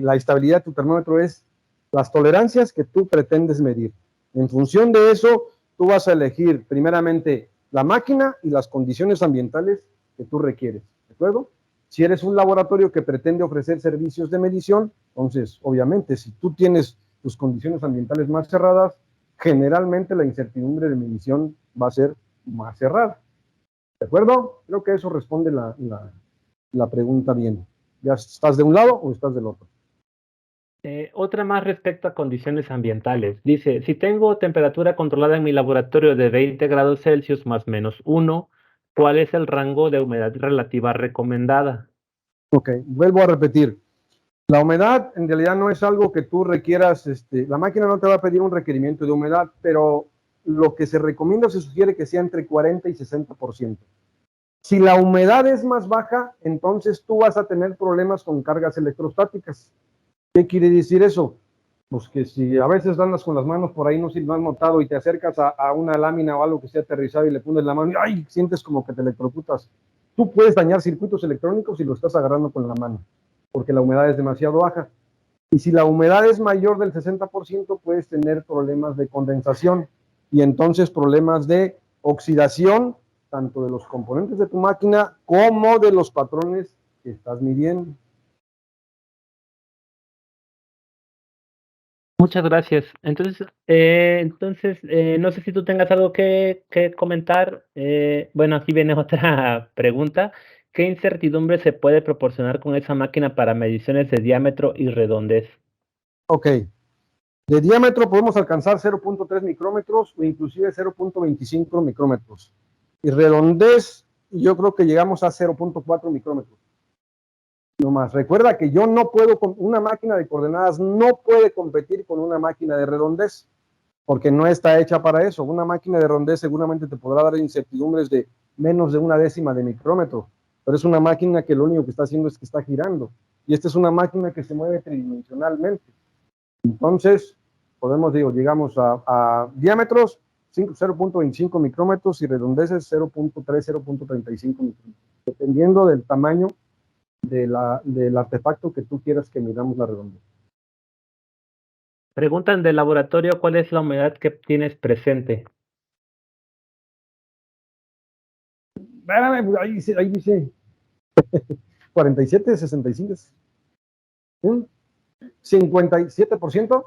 Speaker 1: la estabilidad de tu termómetro es las tolerancias que tú pretendes medir. En función de eso, tú vas a elegir primeramente la máquina y las condiciones ambientales que tú requieres, ¿de acuerdo? Si eres un laboratorio que pretende ofrecer servicios de medición, entonces, obviamente, si tú tienes tus condiciones ambientales más cerradas, generalmente la incertidumbre de medición va a ser más cerrada. ¿De acuerdo? Creo que eso responde la pregunta bien. ¿Ya estás de un lado o estás del otro?
Speaker 2: Otra más respecto a condiciones ambientales. Dice, si tengo temperatura controlada en mi laboratorio de 20 grados Celsius más menos 1, ¿cuál es el rango de humedad relativa recomendada?
Speaker 1: Ok, vuelvo a repetir. La humedad en realidad no es algo que tú requieras, la máquina no te va a pedir un requerimiento de humedad, pero lo que se recomienda, se sugiere que sea entre 40 y 60%. Si la humedad es más baja, entonces tú vas a tener problemas con cargas electrostáticas. ¿Qué quiere decir eso? Pues que si a veces andas con las manos por ahí, no sé si lo has notado, y te acercas a una lámina o algo que esté aterrizado y le pones la mano y ¡ay! Sientes como que te electrocutas. Tú puedes dañar circuitos electrónicos si lo estás agarrando con la mano, porque la humedad es demasiado baja. Y si la humedad es mayor del 60%, puedes tener problemas de condensación y entonces problemas de oxidación, tanto de los componentes de tu máquina como de los patrones que estás midiendo.
Speaker 2: Muchas gracias. Entonces, no sé si tú tengas algo que comentar. Bueno, aquí viene otra pregunta. ¿Qué incertidumbre se puede proporcionar con esa máquina para mediciones de diámetro y redondez?
Speaker 1: Ok, de diámetro podemos alcanzar 0.3 micrómetros o inclusive 0.25 micrómetros. Y redondez, yo creo que llegamos a 0.4 micrómetros. No más. Recuerda que yo no puedo, una máquina de coordenadas no puede competir con una máquina de redondez, porque no está hecha para eso. Una máquina de redondez seguramente te podrá dar incertidumbres de menos de 1/10 de micrómetro, pero es una máquina que lo único que está haciendo es que está girando. Y esta es una máquina que se mueve tridimensionalmente. Entonces, podemos, llegamos a diámetros 0.25 micrómetros y redondeces 0.3, 0.35 micrómetros, dependiendo del tamaño del artefacto que tú quieras que midamos la redondez.
Speaker 2: Preguntan del laboratorio, ¿cuál es la humedad que tienes presente?
Speaker 1: Ahí dice 47, 65, 57%.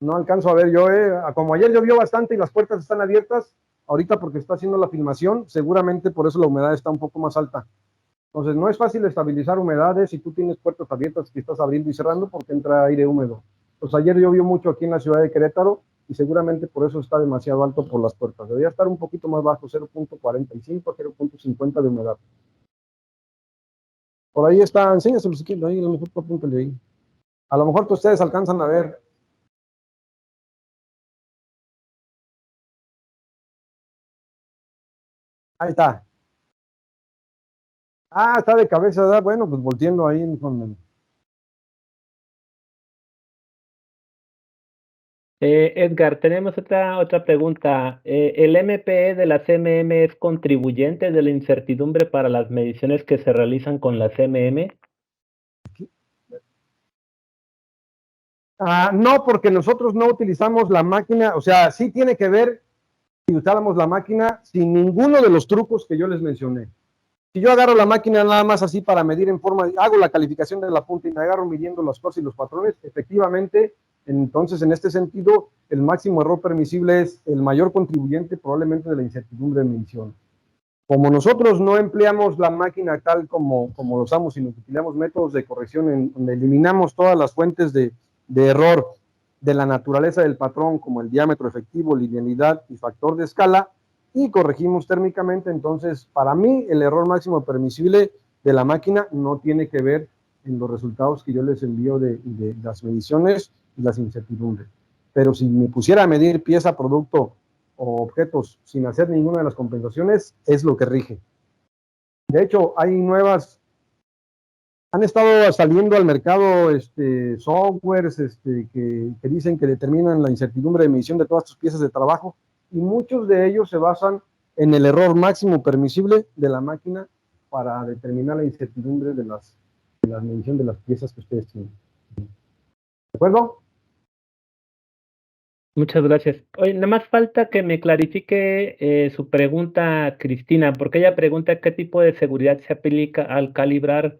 Speaker 1: No alcanzo a ver yo, como ayer llovió bastante y las puertas están abiertas, ahorita porque está haciendo la filmación, seguramente por eso la humedad está un poco más alta. Entonces no es fácil estabilizar humedades si tú tienes puertas abiertas que estás abriendo y cerrando porque entra aire húmedo. Pues ayer llovió mucho aquí en la ciudad de Querétaro y seguramente por eso está demasiado alto por las puertas. Debería estar un poquito más bajo, 0.45 a 0.50 de humedad. Por ahí está, enséñaselo si quieren, ahí a lo mejor apúntale ahí. A lo mejor que ustedes alcanzan a ver. Ahí está. Ah, está de cabeza, ¿verdad? Bueno, pues volteando ahí con...
Speaker 2: Edgar, tenemos otra pregunta. ¿El MPE de la CMM es contribuyente de la incertidumbre para las mediciones que se realizan con la CMM?
Speaker 1: No, porque nosotros no utilizamos la máquina, o sea, sí tiene que ver si usáramos la máquina sin ninguno de los trucos que yo les mencioné. Si yo agarro la máquina nada más así para medir en forma, hago la calificación de la punta y me agarro midiendo las cosas y los patrones, efectivamente, entonces en este sentido, el máximo error permisible es el mayor contribuyente probablemente de la incertidumbre de medición. Como nosotros no empleamos la máquina tal como lo usamos, sino que utilizamos métodos de corrección en donde eliminamos todas las fuentes de error de la naturaleza del patrón, como el diámetro efectivo, linealidad y factor de escala, y corregimos térmicamente. Entonces, para mí, el error máximo permisible de la máquina no tiene que ver en los resultados que yo les envío de las mediciones y las incertidumbres. Pero si me pusiera a medir pieza, producto o objetos sin hacer ninguna de las compensaciones, es lo que rige. De hecho, hay nuevas, han estado saliendo al mercado softwares que dicen que determinan la incertidumbre de medición de todas tus piezas de trabajo, y muchos de ellos se basan en el error máximo permisible de la máquina para determinar la incertidumbre de la medición de las piezas que ustedes tienen. ¿De acuerdo?
Speaker 2: Muchas gracias. Oye, nada más falta que me clarifique su pregunta, Cristina, porque ella pregunta qué tipo de seguridad se aplica al calibrar,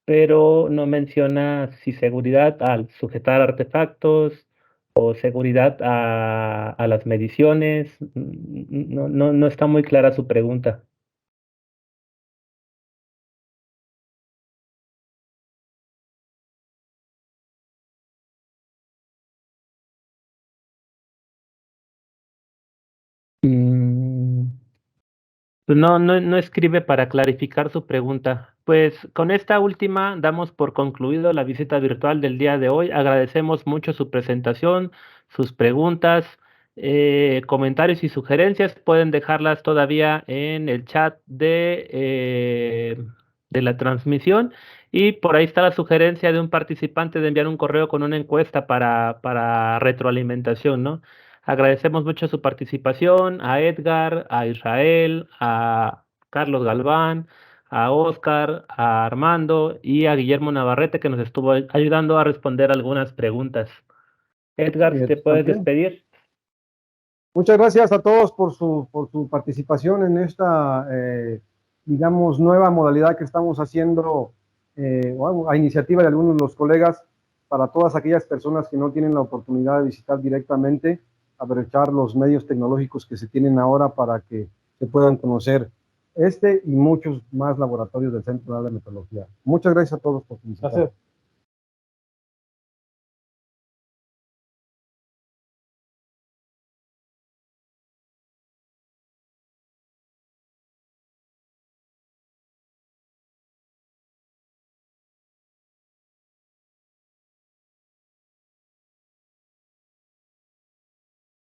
Speaker 2: pero no menciona si seguridad al sujetar artefactos o seguridad a las mediciones. No está muy clara su pregunta. Pues no escribe para clarificar su pregunta. Pues con esta última damos por concluido la visita virtual del día de hoy. Agradecemos mucho su presentación, sus preguntas, comentarios y sugerencias. Pueden dejarlas todavía en el chat de la transmisión. Y por ahí está la sugerencia de un participante de enviar un correo con una encuesta para retroalimentación, ¿no? Agradecemos mucho su participación, a Edgar, a Israel, a Carlos Galván, a Oscar, a Armando y a Guillermo Navarrete, que nos estuvo ayudando a responder algunas preguntas. Edgar, si te puedes
Speaker 1: También.
Speaker 2: despedir.
Speaker 1: Muchas gracias a todos por su participación en esta, digamos, nueva modalidad que estamos haciendo, a iniciativa de algunos de los colegas, para todas aquellas personas que no tienen la oportunidad de visitar directamente, aprovechar los medios tecnológicos que se tienen ahora para que se puedan conocer y muchos más laboratorios del Centro Nacional de Metrología. Muchas gracias a todos por visitar.